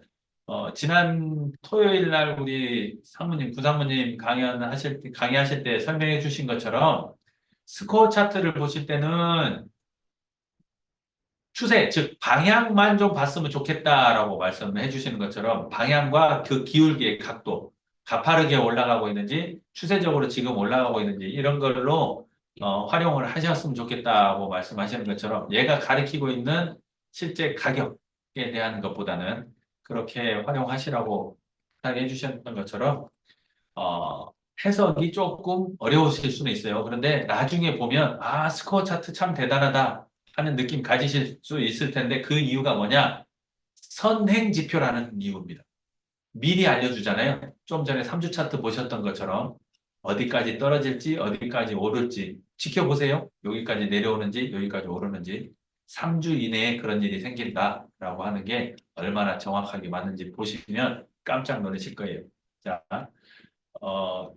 지난 토요일 날 우리 상무님, 부상무님 강의하실 때 설명해 주신 것처럼 스코어 차트를 보실 때는 추세, 즉 방향만 좀 봤으면 좋겠다라고 말씀해 주시는 것처럼 방향과 그 기울기의 각도, 가파르게 올라가고 있는지 추세적으로 지금 올라가고 있는지 이런 걸로 활용을 하셨으면 좋겠다고 말씀하시는 것처럼 얘가 가리키고 있는 실제 가격에 대한 것보다는 그렇게 활용하시라고 부탁해 주셨던 것처럼 어, 해석이 조금 어려우실 수는 있어요. 그런데 나중에 보면, 아, 스코어 차트 참 대단하다 하는 느낌 가지실 수 있을 텐데 그 이유가 뭐냐? 선행 지표라는 이유입니다. 미리 알려주잖아요. 좀 전에 3주 차트 보셨던 것처럼 어디까지 떨어질지, 어디까지 오를지 지켜보세요. 여기까지 내려오는지, 여기까지 오르는지. 3주 이내에 그런 일이 생긴다라고 하는 게 얼마나 정확하게 맞는지 보시면 깜짝 놀라실 거예요. 자, 어,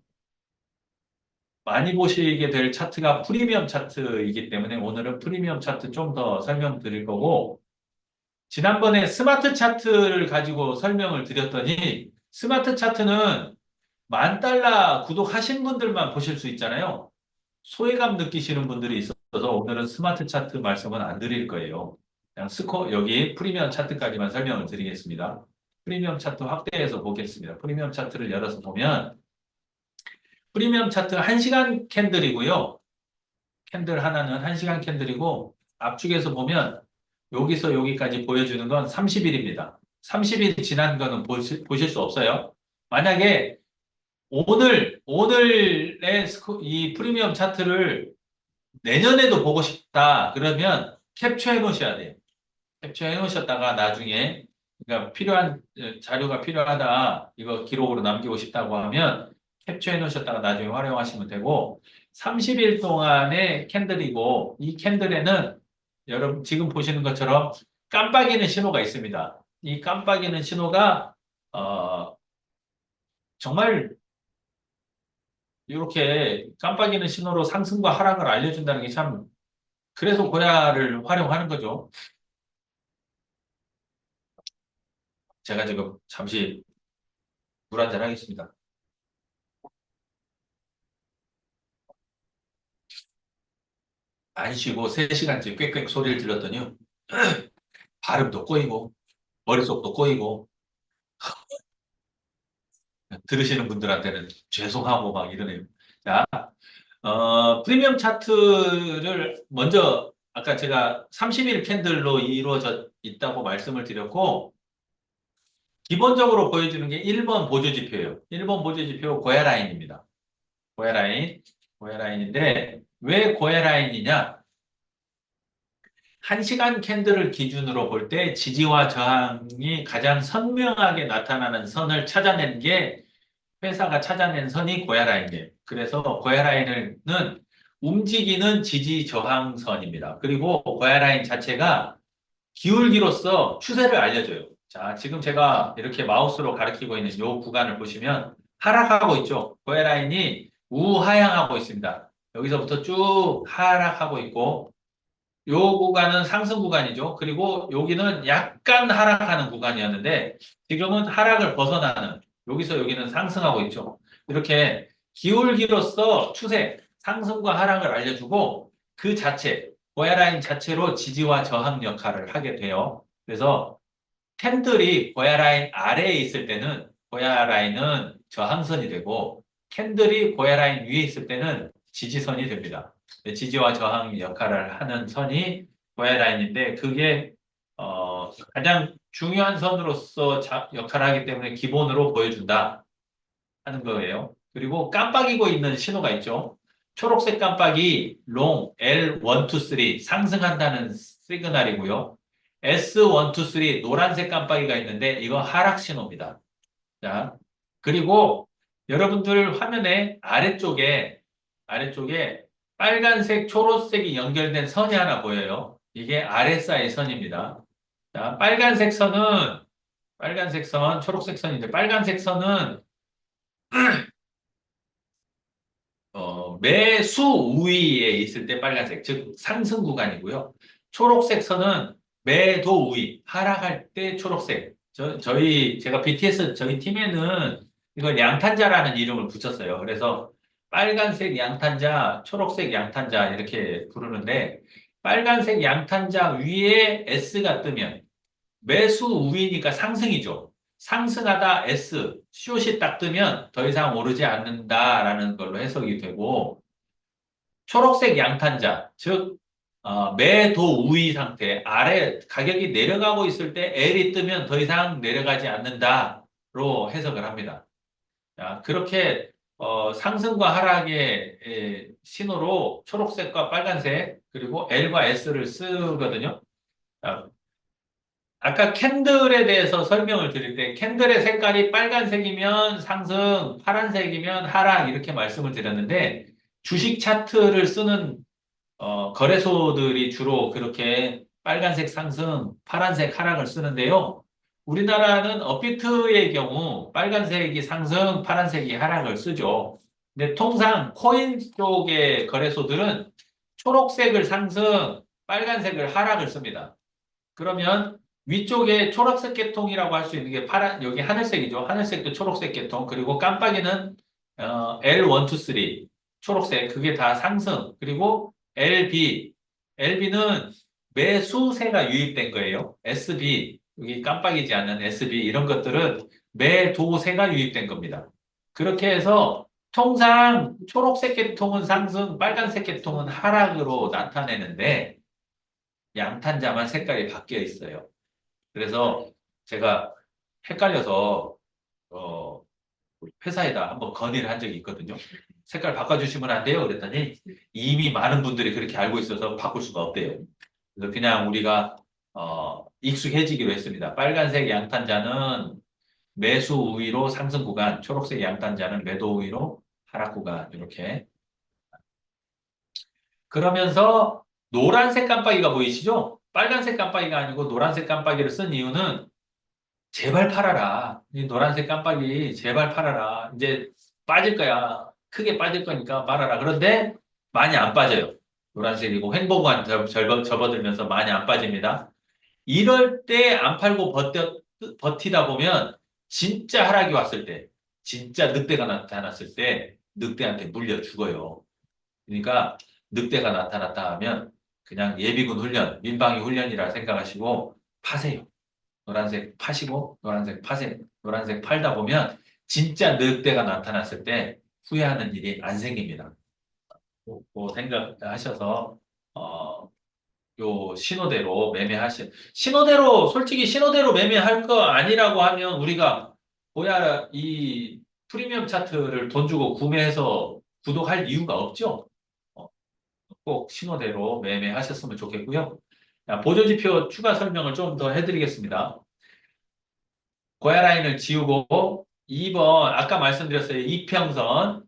많이 보시게 될 차트가 프리미엄 차트이기 때문에 오늘은 프리미엄 차트 좀 더 설명드릴 거고, 지난번에 스마트 차트를 가지고 설명을 드렸더니, 스마트 차트는 10,000달러 구독하신 분들만 보실 수 있잖아요. 소외감 느끼시는 분들이 있어서 오늘은 스마트 차트 말씀은 안 드릴 거예요. 그냥 여기 프리미엄 차트까지만 설명을 드리겠습니다. 프리미엄 차트 확대해서 보겠습니다. 프리미엄 차트를 열어서 보면, 프리미엄 차트 1시간 캔들이고요. 캔들 하나는 1시간 캔들이고 앞쪽에서 보면 여기서 여기까지 보여주는 건 30일입니다. 30일 지난 거는 보실 수 없어요. 만약에 오늘의 이 프리미엄 차트를 내년에도 보고 싶다. 그러면 캡처해 놓으셔야 돼요. 캡처해 놓으셨다가 나중에 그러니까 필요한 자료가 필요하다. 이거 기록으로 남기고 싶다고 하면 캡처해 놓으셨다가 나중에 활용하시면 되고 30일 동안의 캔들이고 이 캔들에는 여러분 지금 보시는 것처럼 깜빡이는 신호가 있습니다. 이 깜빡이는 신호가 정말 이렇게 깜빡이는 신호로 상승과 하락을 알려준다는 게 참 그래서 고야를 활용하는 거죠. 제가 지금 잠시 물 한잔 하겠습니다. 안 쉬고 3시간째 꽥꽥 소리를 들었더니 발음도 꼬이고 머릿속도 꼬이고 들으시는 분들한테는 죄송하고 막 이러네요. 자, 프리미엄 차트를 먼저 아까 제가 30일 캔들로 이루어져 있다고 말씀을 드렸고 기본적으로 보여주는 게 1번 보조지표예요. 1번 보조지표 고야라인입니다. 고야라인, 고야라인인데 왜 고야라인이냐? 1시간 캔들을 기준으로 볼 때 지지와 저항이 가장 선명하게 나타나는 선을 찾아낸 게 회사가 찾아낸 선이 고야라인이에요. 그래서 고야라인은 움직이는 지지 저항선입니다. 그리고 고야라인 자체가 기울기로서 추세를 알려줘요. 자, 지금 제가 이렇게 마우스로 가리키고 있는 이 구간을 보시면 하락하고 있죠. 고야라인이 우하향하고 있습니다. 여기서부터 쭉 하락하고 있고 요 구간은 상승 구간이죠. 그리고 여기는 약간 하락하는 구간이었는데 지금은 하락을 벗어나는 여기서 여기는 상승하고 있죠. 이렇게 기울기로서 추세 상승과 하락을 알려주고 그 자체, 고야라인 자체로 지지와 저항 역할을 하게 돼요. 그래서 캔들이 고야라인 아래에 있을 때는 고야라인은 저항선이 되고 캔들이 고야라인 위에 있을 때는 지지선이 됩니다. 지지와 저항 역할을 하는 선이 고야라인인데 그게 가장 중요한 선으로서 역할을 하기 때문에 기본으로 보여준다 하는 거예요. 그리고 깜빡이고 있는 신호가 있죠. 초록색 깜빡이 롱 L1, 2, 3 상승한다는 시그널이고요. S1, 2, 3 노란색 깜빡이가 있는데 이거 하락 신호입니다. 자, 그리고 여러분들 화면에 아래쪽에 빨간색, 초록색이 연결된 선이 하나 보여요. 이게 RSI 선입니다. 자, 빨간색 선, 초록색 선인데 빨간색 선은 매수 우위에 있을 때 빨간색, 즉 상승 구간이고요. 초록색 선은 매도 우위, 하락할 때 초록색. 제가 BTS 저희 팀에는 이걸 양탄자라는 이름을 붙였어요. 그래서 빨간색 양탄자, 초록색 양탄자 이렇게 부르는데 빨간색 양탄자 위에 S가 뜨면 매수 우위니까 상승이죠. 상승하다 S, 숏이 딱 뜨면 더 이상 오르지 않는다라는 걸로 해석이 되고 초록색 양탄자, 즉 매도 우위 상태, 아래 가격이 내려가고 있을 때 L이 뜨면 더 이상 내려가지 않는다로 해석을 합니다. 자, 그렇게 상승과 하락의 신호로 초록색과 빨간색 그리고 L과 S를 쓰거든요. 자, 아까 캔들에 대해서 설명을 드릴 때 캔들의 색깔이 빨간색이면 상승, 파란색이면 하락 이렇게 말씀을 드렸는데 주식 차트를 쓰는 거래소들이 주로 그렇게 빨간색 상승, 파란색 하락을 쓰는데요. 우리나라는 업비트의 경우 빨간색이 상승, 파란색이 하락을 쓰죠. 근데 통상 코인 쪽의 거래소들은 초록색을 상승, 빨간색을 하락을 씁니다. 그러면 위쪽에 초록색 계통이라고 할 수 있는 게 여기 하늘색이죠. 하늘색도 초록색 계통. 그리고 깜빡이는 L1, 2, 3 초록색. 그게 다 상승. 그리고 LB는 매수세가 유입된 거예요. SB, 여기 깜빡이지 않는 SB 이런 것들은 매도세가 유입된 겁니다. 그렇게 해서 통상 초록색 계통은 상승, 빨간색 계통은 하락으로 나타내는데 양탄자만 색깔이 바뀌어 있어요. 그래서 제가 헷갈려서 어, 회사에다 한번 건의를 한 적이 있거든요. 색깔 바꿔주시면 안 돼요? 그랬더니 이미 많은 분들이 그렇게 알고 있어서 바꿀 수가 없대요. 그래서 그냥 우리가 익숙해지기로 했습니다. 빨간색 양탄자는 매수 우위로 상승 구간, 초록색 양탄자는 매도 우위로 하락 구간 이렇게. 그러면서 노란색 깜빡이가 보이시죠? 빨간색 깜빡이가 아니고 노란색 깜빡이를 쓴 이유는 제발 팔아라. 이 노란색 깜빡이 제발 팔아라. 이제 빠질 거야. 크게 빠질 거니까 팔아라. 그런데 많이 안 빠져요. 노란색이고 횡보구간 접어들면서 많이 안 빠집니다. 이럴 때 안 팔고 버티다 보면 진짜 하락이 왔을 때, 진짜 늑대가 나타났을 때 늑대한테 물려 죽어요. 그러니까 늑대가 나타났다 하면 그냥 예비군 훈련, 민방위 훈련이라 생각하시고 파세요. 노란색 파시고 노란색 파세요. 노란색 팔다 보면 진짜 늑대가 나타났을 때 후회하는 일이 안 생깁니다. 그 생각하셔서 요 솔직히 신호대로 매매할 거 아니라고 하면 우리가 뭐야 이 프리미엄 차트를 돈 주고 구매해서 구독할 이유가 없죠. 어, 꼭 신호대로 매매하셨으면 좋겠고요. 자, 보조지표 추가 설명을 좀 더 해드리겠습니다. 고야 라인을 지우고 2번 아까 말씀드렸어요. 이평선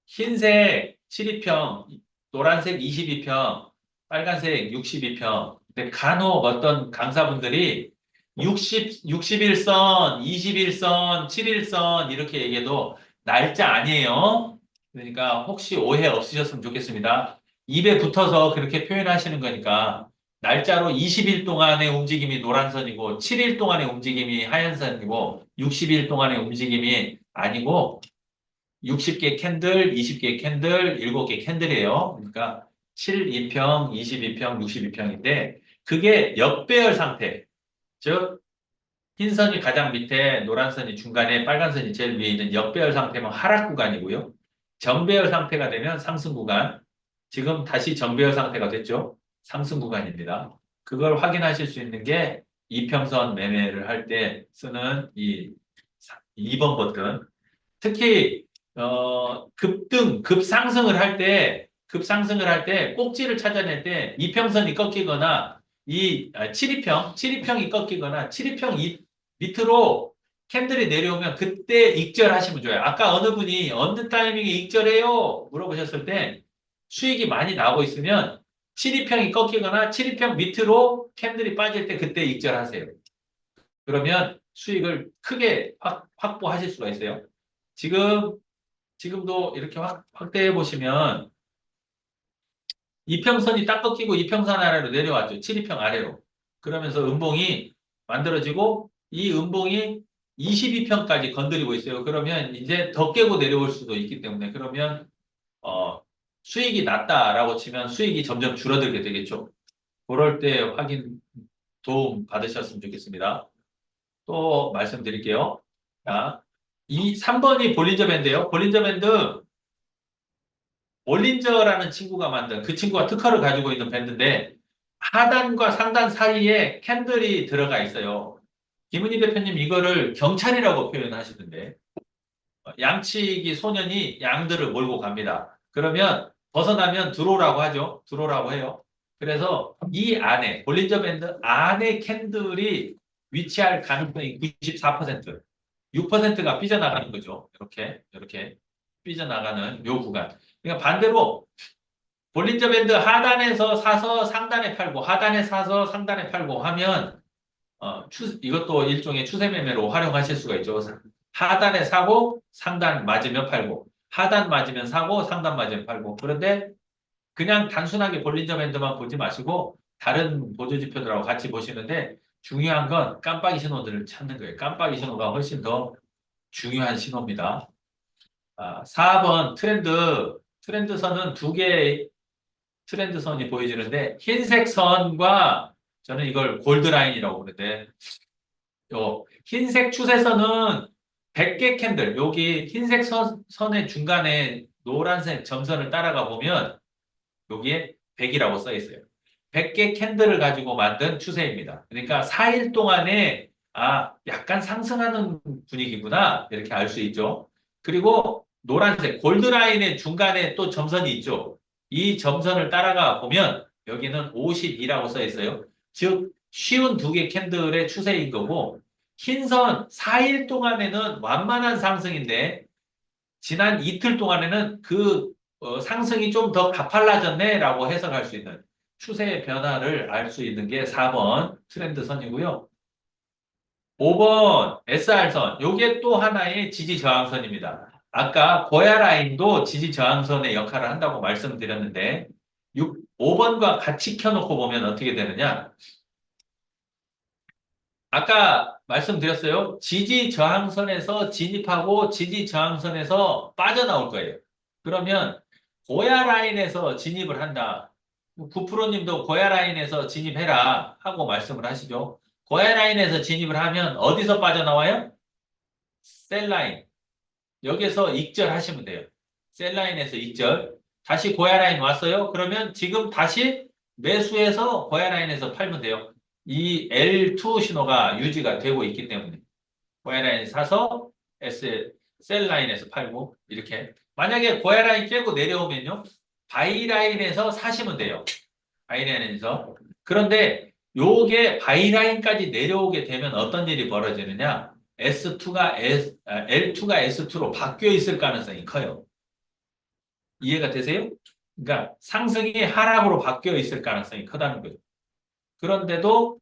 흰색 12평, 노란색 22평, 빨간색 62평. 근데 간혹 어떤 강사분들이 61선, 21선, 7일선 이렇게 얘기해도 날짜 아니에요. 그러니까 혹시 오해 없으셨으면 좋겠습니다. 입에 붙어서 그렇게 표현하시는 거니까 날짜로 20일 동안의 움직임이 노란선이고 7일 동안의 움직임이 하얀선이고 60일 동안의 움직임이 아니고 60개 캔들, 20개 캔들, 7개 캔들이에요. 그러니까 7, 2평, 22평, 62평인데 그게 역배열 상태. 즉 흰 선이 가장 밑에, 노란 선이 중간에, 빨간 선이 제일 위에 있는 역배열 상태면 하락 구간이고요. 정배열 상태가 되면 상승 구간. 지금 다시 정배열 상태가 됐죠. 상승 구간입니다. 그걸 확인하실 수 있는 게 이평선 매매를 할 때 쓰는 이 2번 버튼. 특히 급상승을 할 때 꼭지를 찾아낼 때 이평선이 꺾이거나 72평이 꺾이거나 72평 밑으로 캔들이 내려오면 그때 익절하시면 좋아요. 아까 어느 분이 어느 타이밍에 익절해요? 물어보셨을 때 수익이 많이 나고 있으면 72평이 꺾이거나 72평 밑으로 캔들이 빠질 때 그때 익절하세요. 그러면 수익을 크게 확보하실 수가 있어요. 지금도 이렇게 확대해 보시면 이평선이 딱 꺾이고 이평선 아래로 내려왔죠. 72평 아래로. 그러면서 음봉이 만들어지고 이 음봉이 22평까지 건드리고 있어요. 그러면 이제 더 깨고 내려올 수도 있기 때문에 그러면 수익이 낮다라고 치면 수익이 점점 줄어들게 되겠죠. 그럴 때 확인 도움 받으셨으면 좋겠습니다. 또 말씀드릴게요. 자, 이 3번이 볼린저 밴드예요. 볼린저 밴드 볼린저라는 친구가 만든 그 친구가 특허를 가지고 있는 밴드인데 하단과 상단 사이에 캔들이 들어가 있어요. 김은희 대표님 이거를 경찰이라고 표현하시던데 양치기 소년이 양들을 몰고 갑니다. 그러면 벗어나면 들어오라고 하죠. 들어오라고 해요. 그래서 이 안에 볼린저 밴드 안에 캔들이 위치할 가능성이 94%, 6%가 삐져나가는 거죠. 이렇게 삐져나가는 요 구간. 그러니까 반대로 볼린저 밴드 하단에서 사서 상단에 팔고 하단에 사서 상단에 팔고 하면 이것도 일종의 추세 매매로 활용하실 수가 있죠. 하단에 사고 상단 맞으면 팔고 하단 맞으면 사고 상단 맞으면 팔고 그런데 그냥 단순하게 볼린저 밴드만 보지 마시고 다른 보조지표들하고 같이 보시는데 중요한 건 깜빡이 신호들을 찾는 거예요. 깜빡이 신호가 훨씬 더 중요한 신호입니다. 4번 트렌드선은 두 개의 트렌드선이 보여지는데 흰색 선과 저는 이걸 골드라인이라고 그러는데 흰색 추세선은 100개 캔들 여기 흰색 선의 중간에 노란색 점선을 따라가 보면 여기에 100이라고 써 있어요. 100개 캔들을 가지고 만든 추세입니다. 그러니까 4일 동안에 약간 상승하는 분위기구나 이렇게 알 수 있죠. 그리고 노란색 골드라인의 중간에 또 점선이 있죠. 이 점선을 따라가 보면 여기는 52라고 써 있어요. 즉 쉬운 두 개 캔들의 추세인 거고 흰선 4일 동안에는 완만한 상승인데 지난 이틀 동안에는 그 상승이 좀 더 가팔라졌네 라고 해석할 수 있는 추세의 변화를 알 수 있는 게 4번 트렌드선이고요. 5번 SR선 요게 또 하나의 지지저항선입니다. 아까 고야 라인도 지지저항선의 역할을 한다고 말씀드렸는데 5번과 같이 켜놓고 보면 어떻게 되느냐 아까 말씀드렸어요. 지지저항선에서 진입하고 지지저항선에서 빠져나올 거예요. 그러면 고야 라인에서 진입을 한다. 9%님도 고야 라인에서 진입해라 하고 말씀을 하시죠. 고야 라인에서 진입을 하면 어디서 빠져나와요? 셀 라인. 여기서 익절하시면 돼요. 셀 라인에서 익절. 다시 고야 라인 왔어요? 그러면 지금 다시 매수해서 고야 라인에서 팔면 돼요. 이 L2 신호가 유지가 되고 있기 때문에 고야 라인 사서 셀 라인에서 팔고 이렇게 만약에 고야 라인 깨고 내려오면요 바이 라인에서 사시면 돼요. 바이 라인에서 그런데 요게 바이 라인까지 내려오게 되면 어떤 일이 벌어지느냐 L2가 S2로 바뀌어 있을 가능성이 커요. 이해가 되세요? 그러니까 상승이 하락으로 바뀌어 있을 가능성이 크다는 거죠. 그런데도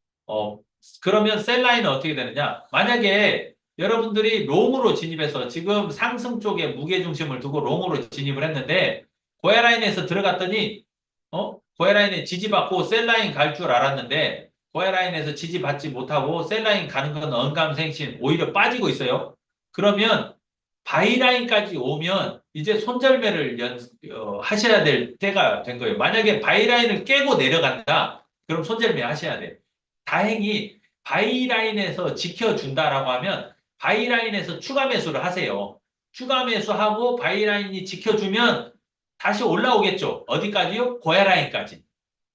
그러면 셀 라인은 어떻게 되느냐? 만약에 여러분들이 롱으로 진입해서 지금 상승 쪽에 무게 중심을 두고 롱으로 진입을 했는데 고야 라인에서 들어갔더니 고야 라인에 지지받고 셀 라인 갈 줄 알았는데 고야 라인에서 지지받지 못하고 셀 라인 가는 건 언감생심 오히려 빠지고 있어요. 그러면 바이라인까지 오면 이제 손절매를 하셔야 될 때가 된 거예요. 만약에 바이라인을 깨고 내려간다. 그럼 손절매 하셔야 돼. 다행히 바이라인에서 지켜준다라고 하면 바이라인에서 추가 매수를 하세요. 추가 매수하고 바이라인이 지켜주면 다시 올라오겠죠. 어디까지요? 고야라인까지.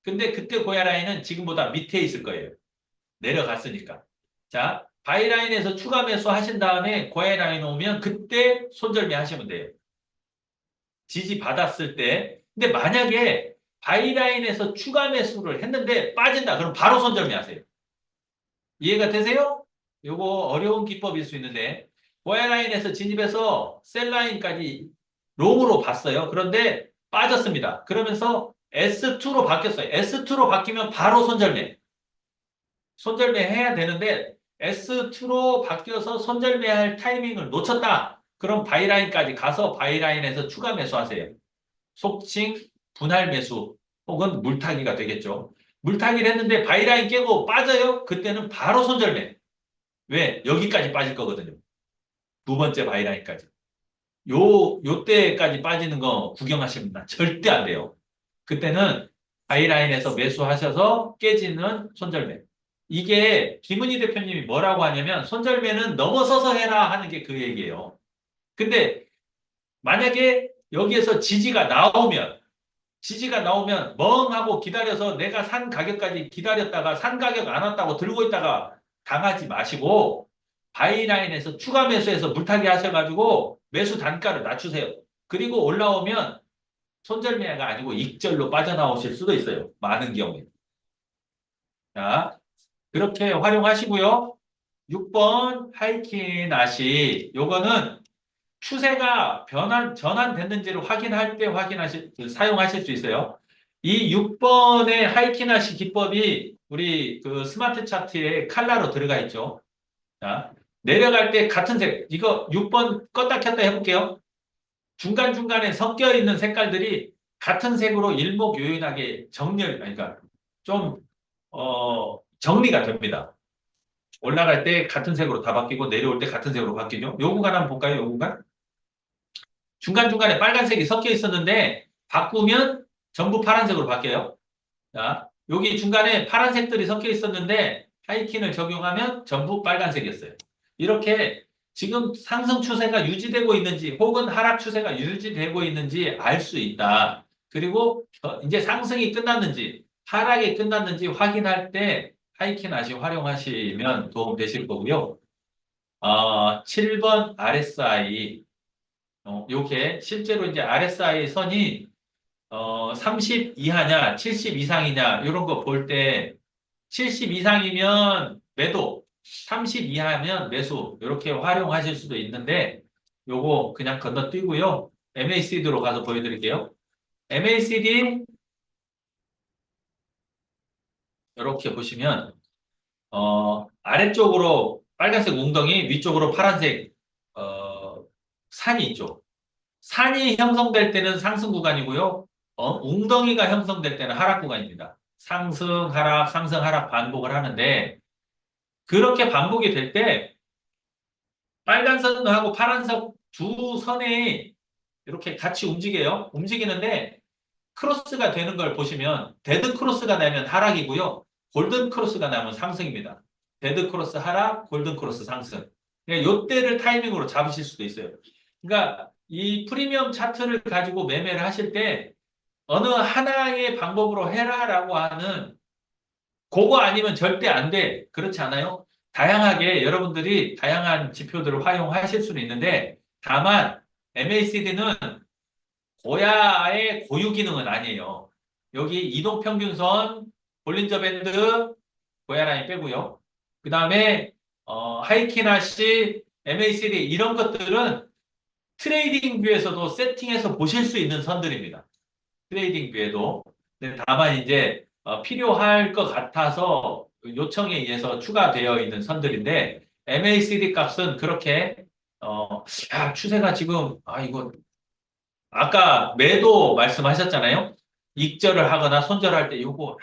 근데 그때 고야라인은 지금보다 밑에 있을 거예요. 내려갔으니까. 자, 바이라인에서 추가 매수 하신 다음에 고야라인 오면 그때 손절매 하시면 돼요. 지지 받았을 때. 근데 만약에 바이라인에서 추가 매수를 했는데 빠진다. 그럼 바로 손절매 하세요. 이해가 되세요? 요거 어려운 기법일 수 있는데 고야라인에서 진입해서 셀라인까지 롱으로 봤어요. 그런데 빠졌습니다. 그러면서 S2로 바뀌었어요. S2로 바뀌면 바로 손절매. 손절매 해야 되는데 S2로 바뀌어서 손절매할 타이밍을 놓쳤다. 그럼 바이라인까지 가서 바이라인에서 추가 매수하세요. 속칭 분할 매수 혹은 물타기가 되겠죠. 물타기를 했는데 바이라인 깨고 빠져요? 그때는 바로 손절매. 왜? 여기까지 빠질 거거든요. 두 번째 바이라인까지. 요때까지 빠지는 거 구경하시면 절대 안 돼요. 그때는 바이라인에서 매수하셔서 깨지는 손절매. 이게 김은희 대표님이 뭐라고 하냐면 손절매는 넘어서서 해라 하는 게 그 얘기예요. 근데 만약에 여기에서 지지가 나오면 멍하고 기다려서 내가 산 가격까지 기다렸다가 산 가격 안 왔다고 들고 있다가 당하지 마시고 바이라인에서 추가 매수해서 물타기 하셔가지고 매수 단가를 낮추세요. 그리고 올라오면 손절매가 아니고 익절로 빠져나오실 수도 있어요. 많은 경우에. 자, 그렇게 활용하시고요. 6번 하이킨 아시. 요거는 추세가 전환됐는지를 확인할 때 사용하실 수 있어요. 이 6번의 하이키나시 기법이 우리 그 스마트 차트에 칼라로 들어가 있죠. 자, 내려갈 때 같은 색, 이거 6번 껐다 켰다 해볼게요. 중간중간에 섞여 있는 색깔들이 같은 색으로 일목요연하게 그러니까 좀, 정리가 됩니다. 올라갈 때 같은 색으로 다 바뀌고 내려올 때 같은 색으로 바뀌죠. 요 구간 한번 볼까요? 요 구간? 중간중간에 빨간색이 섞여 있었는데 바꾸면 전부 파란색으로 바뀌어요. 자, 여기 중간에 파란색들이 섞여 있었는데 하이킨을 적용하면 전부 빨간색이었어요. 이렇게 지금 상승 추세가 유지되고 있는지 혹은 하락 추세가 유지되고 있는지 알 수 있다. 그리고 이제 상승이 끝났는지 하락이 끝났는지 확인할 때 하이킨 아시 활용하시면 도움 되실 거고요. 7번 RSI 요게 실제로 이제 RSI 선이 30 이하냐, 70 이상이냐 이런 거 볼 때 70 이상이면 매도, 30 이하면 매수 이렇게 활용하실 수도 있는데 요거 그냥 건너뛰고요. MACD로 가서 보여드릴게요. MACD 이렇게 보시면 아래쪽으로 빨간색 웅덩이, 위쪽으로 파란색 산이 있죠. 산이 형성될 때는 상승 구간이고요. 웅덩이가 형성될 때는 하락 구간입니다. 상승, 하락 반복을 하는데 그렇게 반복이 될 때 빨간 선하고 파란색 두 선이 이렇게 같이 움직여요. 움직이는데 크로스가 되는 걸 보시면 데드 크로스가 나면 하락이고요. 골든 크로스가 나면 상승입니다. 데드 크로스 하락, 골든 크로스 상승. 그러니까 요때를 타이밍으로 잡으실 수도 있어요. 그러니까 이 프리미엄 차트를 가지고 매매를 하실 때 어느 하나의 방법으로 해라라고 하는 그거 아니면 절대 안 돼. 그렇지 않아요? 다양하게 여러분들이 다양한 지표들을 활용하실 수는 있는데 다만 MACD는 고야의 고유 기능은 아니에요. 여기 이동평균선, 볼린저 밴드, 고야 라인 빼고요. 그 다음에 하이키나시, MACD 이런 것들은 트레이딩 뷰에서도 세팅해서 보실 수 있는 선들입니다. 트레이딩 뷰에도. 근데 다만 이제 필요할 것 같아서 요청에 의해서 추가되어 있는 선들인데 MACD 값은 그렇게 추세가 지금 이거 아까 매도 말씀하셨잖아요. 익절을 하거나 손절할 때 이거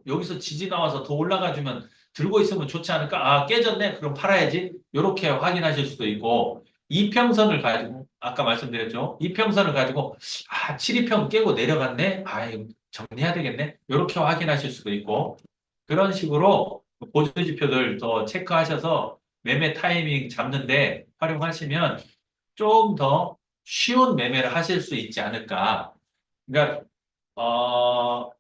여기서 지지 나와서 더 올라가 주면 들고 있으면 좋지 않을까? 깨졌네. 그럼 팔아야지. 이렇게 확인하실 수도 있고 이평선을 가지고, 아까 말씀드렸죠? 이평선을 가지고, 7이평 깨고 내려갔네? 이거 정리해야 되겠네? 이렇게 확인하실 수도 있고, 그런 식으로 보조지표들 더 체크하셔서 매매 타이밍 잡는데 활용하시면 좀 더 쉬운 매매를 하실 수 있지 않을까. 그러니까, 어,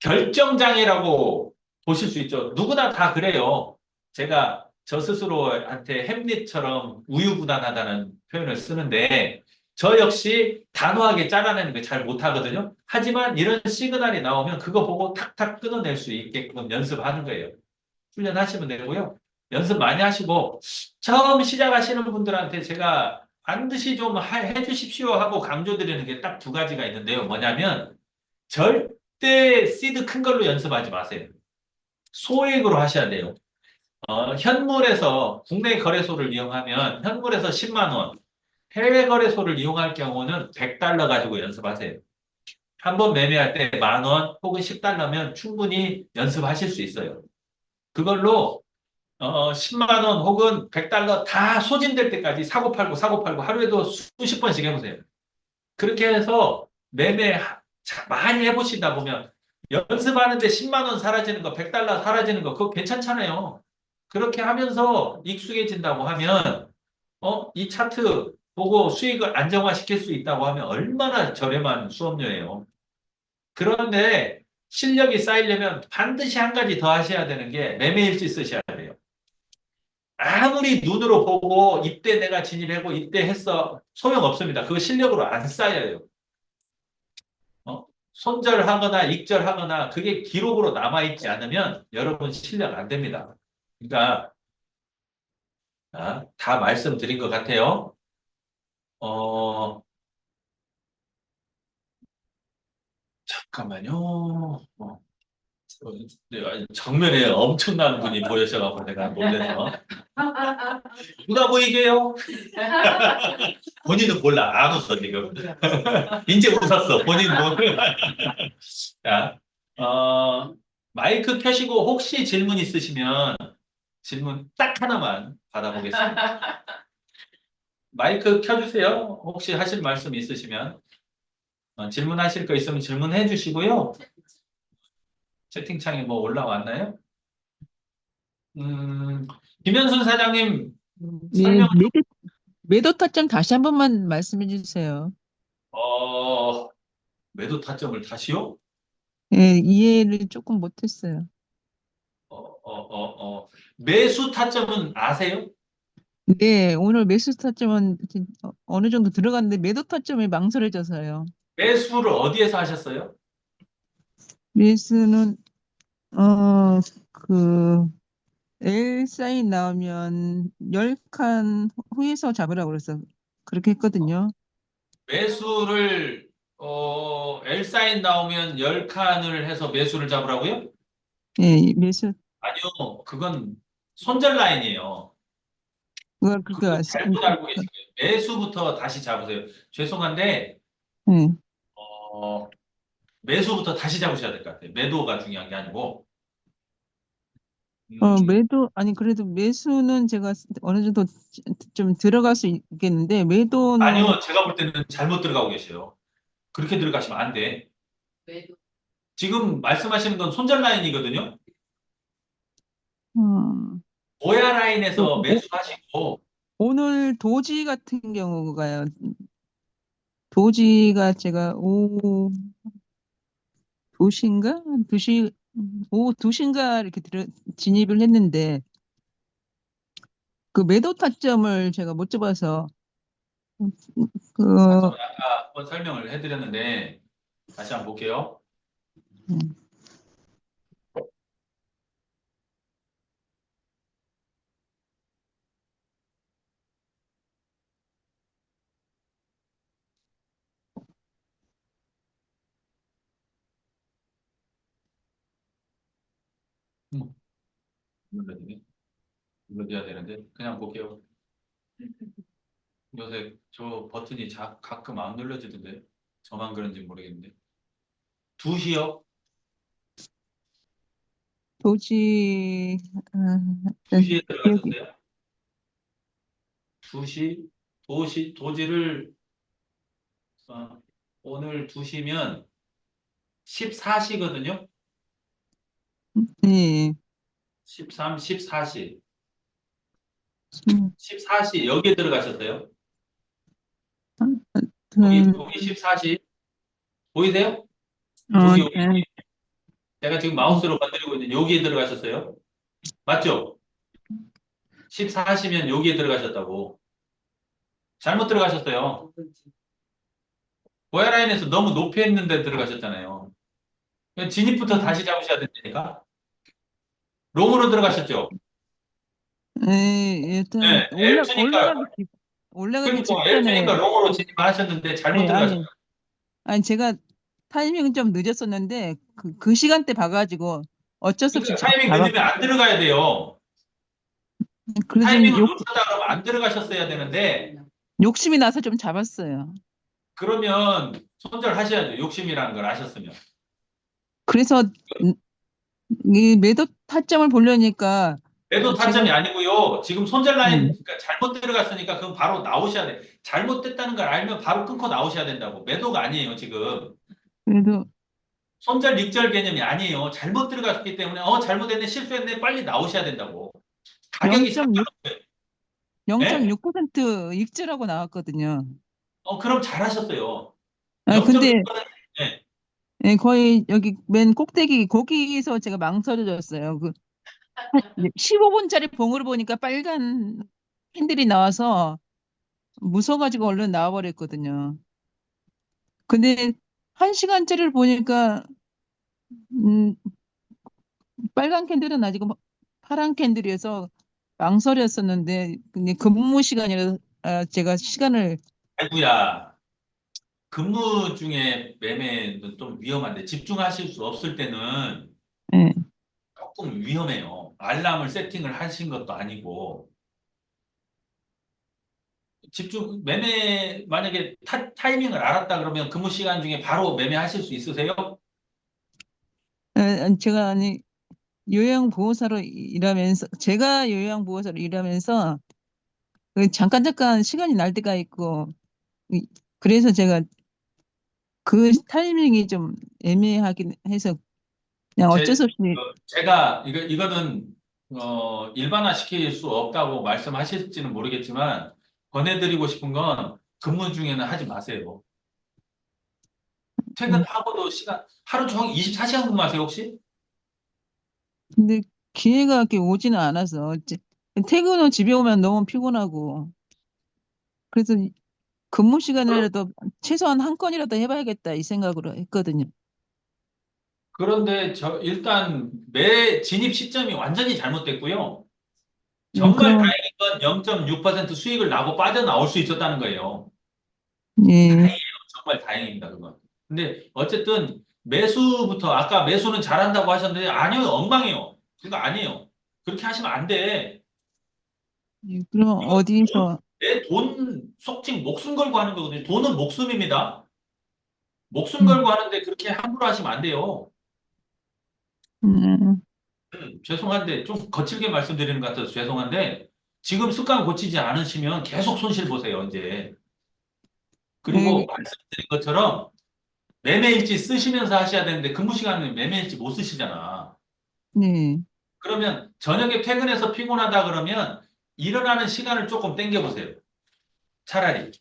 결정장애라고 보실 수 있죠. 누구나 다 그래요. 제가 저 스스로한테 햄릿처럼 우유부단하다는 표현을 쓰는데, 저 역시 단호하게 잘라내는 거 잘 못하거든요. 하지만 이런 시그널이 나오면 그거 보고 탁탁 끊어낼 수 있게끔 연습하는 거예요. 훈련하시면 되고요. 연습 많이 하시고, 처음 시작하시는 분들한테 제가 반드시 좀 해주십시오 하고 강조드리는 게 딱 두 가지가 있는데요. 뭐냐면, 절대 시드 큰 걸로 연습하지 마세요. 소액으로 하셔야 돼요. 현물에서 국내 거래소를 이용하면 현물에서 10만 원, 해외 거래소를 이용할 경우는 100달러 가지고 연습하세요. 한 번 매매할 때 만 원 혹은 10달러면 충분히 연습하실 수 있어요. 그걸로 10만 원 혹은 100달러 다 소진될 때까지 사고 팔고 하루에도 수십 번씩 해보세요. 그렇게 해서 많이 해보시다 보면 연습하는데 10만 원 사라지는 거, 100달러 사라지는 거, 그거 괜찮잖아요. 그렇게 하면서 익숙해진다고 하면, 이 차트 보고 수익을 안정화시킬 수 있다고 하면 얼마나 저렴한 수업료예요. 그런데 실력이 쌓이려면 반드시 한 가지 더 하셔야 되는 게 매매일지 쓰셔야 돼요. 아무리 눈으로 보고 이때 내가 진입하고 이때 했어 소용없습니다. 그거 실력으로 안 쌓여요. 손절하거나 익절하거나 그게 기록으로 남아있지 않으면 여러분 실력 안 됩니다. 그러니까 다 말씀드린 것 같아요. 어, 잠깐만요. 네, 정면에 엄청난 분이 보여셔가지고 내가 놀래서 누가 보이게요? 본인은 몰라 안 웃어 지금. 이제 웃었어 본인 몰라. 자, 마이크 켜시고 혹시 질문 있으시면 질문 딱 하나만 받아보겠습니다. 마이크 켜주세요. 혹시 하실 말씀 있으시면 질문하실 거 있으면 질문해 주시고요. 채팅창에 뭐 올라왔나요? 음, 김현순 사장님 네, 설명을 매도 타점 다시 한 번만 말씀해 주세요. 어, 매도 타점을 다시요? 예, 이해를 조금 못했어요. 매수 타점은 아세요? 네, 오늘 매수 타점은 어느 정도 들어갔는데 매도 타점이 망설여져서요. 매수를 어디에서 하셨어요? 매수는 그 L 사인 나오면 10칸 후에서 잡으라고 그래서 그렇게 했거든요. 매수를 L 사인 나오면 10칸을 해서 매수를 잡으라고요? 예, 매수 아니요. 그건 손절 라인이에요. 그걸 그렇게 그거 잘못 알고 계신 거예요. 매수부터 다시 잡으세요. 죄송한데 예. 어, 매수부터 다시 잡으셔야 될 것 같아요. 매도가 중요한 게 아니고. 음, 매도, 아니, 그래도 매수는 제가 어느 정도 좀 들어갈 수 있겠는데, 매도는, 아니요. 제가 볼 때는 잘못 들어가고 계세요. 그렇게 들어가시면 안 돼. 지금 말씀하시는 건 손절 라인이거든요. 음, 오야 또 라인에서 매수하시고 오늘 도지 같은 경우가요, 도지가 제가 도시인가? 오후 2시인가 이렇게 진입을 했는데, 그 매도 타점을 제가 못 잡아서, 그, 타점을 아까 한번 설명을 해드렸는데 다시 한번 볼게요. 음, 음, 눌러주네. 눌러줘야 되는데 그냥 볼게요. 요새 저 버튼이 가끔 안 눌러지던데 저만 그런지 모르겠는데 2시요? 도지, 일단 2시에 기억이, 들어가셨어요? 2시? 도지를 오늘 두시면 14시거든요. 네. 13, 14시. 음, 14시 여기에 들어가셨어요. 그, 여기 14시 보이세요? 어, 여기 제가 지금 마우스로 건드리고 있는 여기에 들어가셨어요. 맞죠? 14시면 여기에 들어가셨다고. 잘못 들어가셨어요. 보야라인에서 너무 높이 했는데 들어가셨잖아요. 진입부터 다시 잡으셔야 된다니까. 롱으로 들어가셨죠? 일단 네, L2니까, 올라가기 그러니까 직전에, L2니까 롱으로 진입하셨는데 잘못 예, 들어가셨어요. 아니, 제가 타이밍은 좀 늦었었는데, 그 시간대 봐가지고 어쩔 수 없이 그러니까 타이밍 늦으면 잡았거든요. 안 들어가야 돼요. 그래서 좀 타이밍을 놓쳤다 그러면 안 들어가셨어야 되는데, 욕심이 나서 좀 잡았어요. 그러면 손절하셔야죠. 욕심이라는 걸 아셨으면. 그래서 음, 이 매도 타점을 보려니까 매도 제가 타점이 아니고요. 지금 손절 라인 음, 그러니까 잘못 들어갔으니까 그럼 바로 나오셔야 돼. 잘못됐다는 걸 알면 바로 끊고 나오셔야 된다고. 매도가 아니에요, 지금. 그래도 손절 익절 개념이 아니에요. 잘못 들어갔기 때문에 잘못했네, 실수했네, 빨리 나오셔야 된다고. 가격이 0.6, 상관없어요. 예? 0.6% 익절하고 나왔거든요. 그럼 잘하셨어요. 아, 근데 0.6%. 예. 예, 거의 여기 맨 꼭대기 거기서 제가 망설여졌어요. 15분짜리 봉으로 보니까 빨간 캔들이 나와서 무서워가지고 얼른 나와버렸거든요. 근데 1시간짜리를 보니까 음, 빨간 캔들은 아니고 파란 캔들이어서 망설였었는데 근데 근무 시간이라 제가 시간을 아이고야. 근무 중에 매매는 좀 위험한데 집중하실 수 없을 때는 예, 조금 위험해요. 알람을 세팅을 하신 것도 아니고. 매매, 만약에 타이밍을 알았다 그러면 근무 시간 중에 바로 매매하실 수 있으세요? 제가 아니 요양보호사로 일하면서 제가 요양보호사로 일하면서 잠깐 시간이 날 때가 있고 이- 그래서 제가 그 타이밍이 좀 애매하긴 해서 그냥 어쩔 제, 수 없이 제가, 이거는, 일반화 시킬 수 없다고 말씀하실지는 모르겠지만, 권해드리고 싶은 건 근무 중에는 하지 마세요. 음, 퇴근하고도 하루 종일 24시간 근무하세요, 혹시? 근데 기회가 이렇게 오지는 않아서 퇴근 후 집에 오면 너무 피곤하고 그래서 근무 시간이라도 최소한 한 건이라도 해봐야겠다 이 생각으로 했거든요. 그런데 일단 진입 시점이 완전히 잘못됐고요. 정말 그럼 다행인 건 0.6% 수익을 나고 빠져나올 수 있었다는 거예요. 예, 정말 다행입니다, 그건. 근데 어쨌든 매수부터 아까 매수는 잘한다고 하셨는데 아니요, 엉망이에요. 그거 아니에요. 그렇게 하시면 안 돼. 그럼 이거 어디서 내 돈 속칭 목숨 걸고 하는 거거든요. 돈은 목숨입니다. 목숨 음, 걸고 하는데 그렇게 함부로 하시면 안 돼요. 음, 죄송한데 좀 거칠게 말씀드리는 것 같아서 죄송한데 지금 습관 고치지 않으시면 계속 손실 보세요, 이제. 그리고 예, 말씀드린 것처럼 매매일지 쓰시면서 하셔야 되는데 근무 시간에 매매일지 못 쓰시잖아. 네. 그러면 저녁에 퇴근해서 피곤하다 그러면 일어나는 시간을 조금 당겨보세요. 차라리.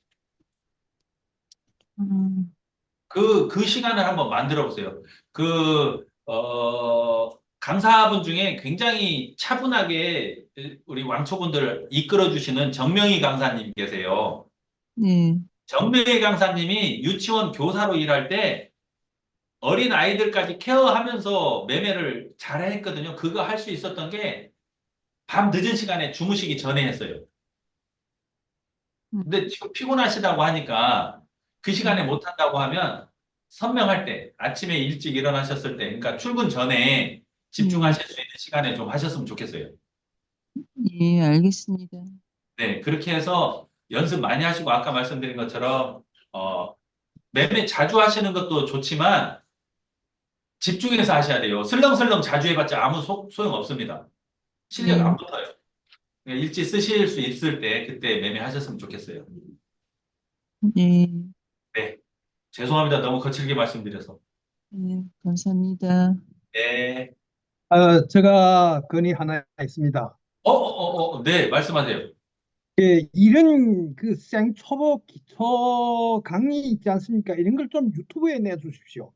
음, 그 시간을 한번 만들어 보세요. 강사분 중에 굉장히 차분하게 우리 왕초분들 이끌어 주시는 정명희 강사님 계세요. 네. 정명희 강사님이 유치원 교사로 일할 때 어린 아이들까지 케어하면서 매매를 잘 했거든요. 그거 할 수 있었던 게 밤 늦은 시간에 주무시기 전에 했어요. 음, 근데 지금 피곤하시다고 하니까 그 시간에 못 한다고 하면 선명할 때, 아침에 일찍 일어나셨을 때, 그러니까 출근 전에 네. 집중하실 수 있는 시간에 좀 하셨으면 좋겠어요. 예, 알겠습니다. 네, 그렇게 해서 연습 많이 하시고 아까 말씀드린 것처럼 매매 자주 하시는 것도 좋지만 집중해서 하셔야 돼요. 슬렁슬렁 자주 해봤자 아무 소용 없습니다. 실력 예, 안 붙어요. 일찍 쓰실 수 있을 때 그때 매매하셨으면 좋겠어요. 예, 네. 죄송합니다. 너무 거칠게 말씀드려서. 예, 감사합니다. 네. 제가 건의 하나 있습니다. 네, 말씀하세요. 예, 이런 그 생초보 기초 강의 있지 않습니까? 이런 걸 좀 유튜브에 내주십시오.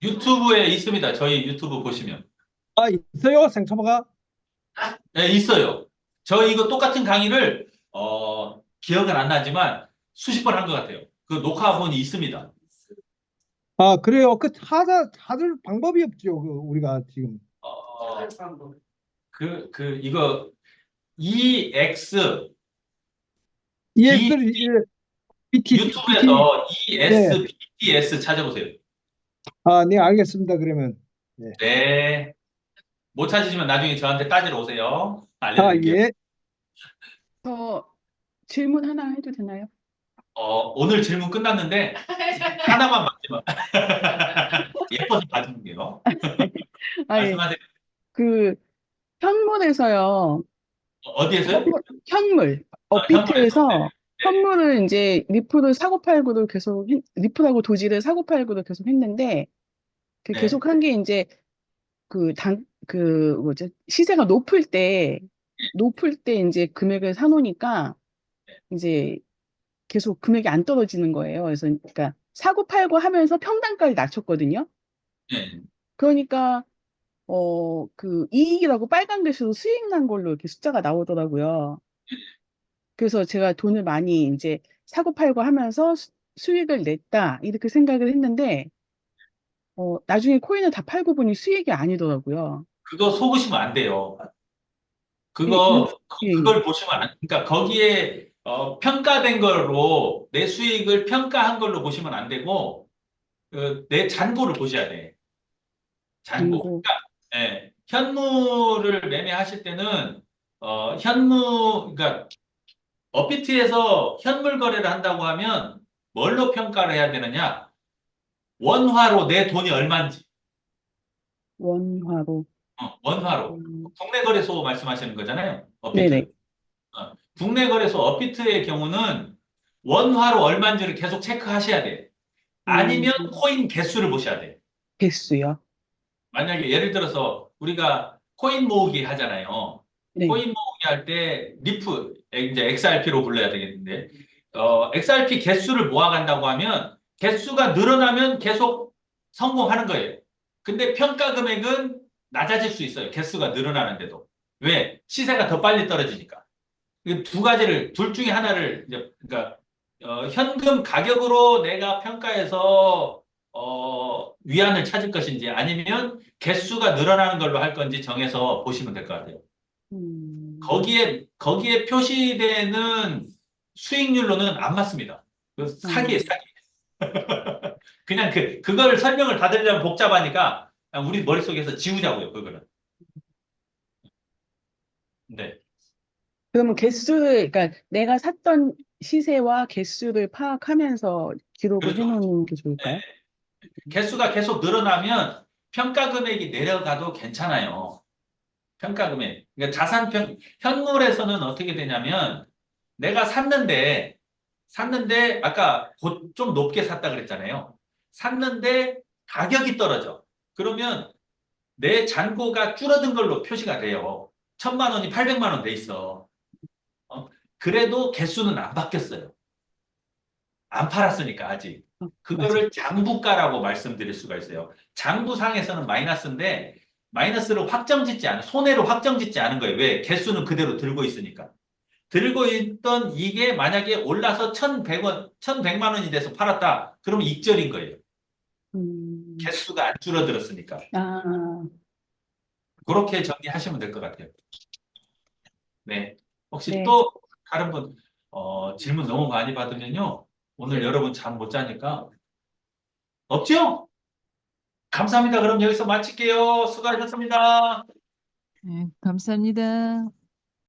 유튜브에 있습니다. 저희 유튜브 보시면. 아, 있어요? 생초보가? 네, 있어요. 저희 이거 똑같은 강의를, 기억은 안 나지만 수십 번 한 것 같아요. 그 녹화본이 있습니다. 아, 그래요. 그 찾을 방법이 없죠. 그 우리가 지금. 어, 이거, EX, B, EX를 BT. 유튜브에서 네. ESBTS 찾아보세요. 아, 네, 알겠습니다. 그러면. 네. 네. 못 찾으시면 나중에 저한테 따지러 오세요. 아, 알려드릴게요. 예. 저 질문 하나 해도 되나요? 오늘 질문 끝났는데, 하나만 맞지 마. 예뻐서 봐줄게요. 아, 예. 말씀하세요. 그 현물에서요. 어디에서요? 현물. 현물에서. 업비트에서 네. 현물을 이제 리프를 사고팔고를 계속 리프하고 도지를 사고팔고를 계속 했는데 그 네. 계속 한 게 이제 그 뭐지 시세가 높을 때 이제 금액을 사놓으니까 이제 계속 금액이 안 떨어지는 거예요. 그래서 그러니까 사고팔고 하면서 평단가를 낮췄거든요. 네. 그러니까 그 이익이라고 빨간 글씨로 수익 난 걸로 이렇게 숫자가 나오더라고요. 그래서 제가 돈을 많이 이제 사고 팔고 하면서 수익을 냈다 이렇게 생각을 했는데 나중에 코인을 다 팔고 보니 수익이 아니더라고요. 그거 속으시면 안 돼요. 예, 예, 예. 그걸 보시면 그러니까 거기에, 평가된 걸로 내 수익을 평가한 걸로 보시면 안 되고, 내 잔고를 보셔야 돼. 잔고. 잔고. 그러니까, 예, 현물을 매매하실 때는, 그러니까, 업비트에서 현물 거래를 한다고 하면 뭘로 평가를 해야 되느냐? 원화로 내 돈이 얼마인지. 원화로. 원화로. 국내 거래소 말씀하시는 거잖아요. 업비트. 네네. 국내 거래소 업비트의 경우는 원화로 얼마인지를 계속 체크하셔야 돼. 아니면 코인 개수를 보셔야 돼. 개수요. 만약에 예를 들어서 우리가 코인 모으기 하잖아요. 네. 코인 모으기 할 때 리프, 이제 XRP로 불러야 되겠는데, XRP 개수를 모아간다고 하면 개수가 늘어나면 계속 성공하는 거예요. 근데 평가 금액은 낮아질 수 있어요. 개수가 늘어나는데도. 왜? 시세가 더 빨리 떨어지니까. 이 두 가지를, 둘 중에 하나를, 이제, 그러니까, 현금 가격으로 내가 평가해서, 위안을 찾을 것인지 아니면 개수가 늘어나는 걸로 할 건지 정해서 보시면 될 것 같아요. 거기에 표시되는 수익률로는 안 맞습니다. 그 사기예요, 사기. 그냥 그걸 설명을 다 드리려면 복잡하니까 그냥 우리 머릿속에서 지우자고요, 그거는. 네. 그러면 그러니까 내가 샀던 시세와 개수를 파악하면서 기록을 그렇죠. 해놓는 게 좋을까요? 개수가 계속 늘어나면 평가 금액이 내려가도 괜찮아요. 평가 금액. 그러니까 현물에서는 어떻게 되냐면 내가 샀는데 아까 좀 높게 샀다 그랬잖아요. 샀는데 가격이 떨어져. 그러면 내 잔고가 줄어든 걸로 표시가 돼요. 1,000만 원이 800만 원 돼 있어. 그래도 개수는 안 바뀌었어요. 안 팔았으니까 아직. 그거를 장부가라고 말씀드릴 수가 있어요. 장부상에서는 마이너스인데 마이너스를 손해로 확정짓지 않은 거예요. 왜? 개수는 그대로 들고 있으니까. 들고 있던 이게 만약에 올라서 1,100만 원이 돼서 팔았다. 그러면 익절인 거예요. 개수가 안 줄어들었으니까. 그렇게 정리하시면 될 것 같아요. 네. 혹시 네. 또 다른 분, 질문 너무 많이 받으면요. 오늘 여러분 잠 못 자니까. 없죠? 감사합니다. 그럼 여기서 마칠게요. 수고하셨습니다. 네, 감사합니다.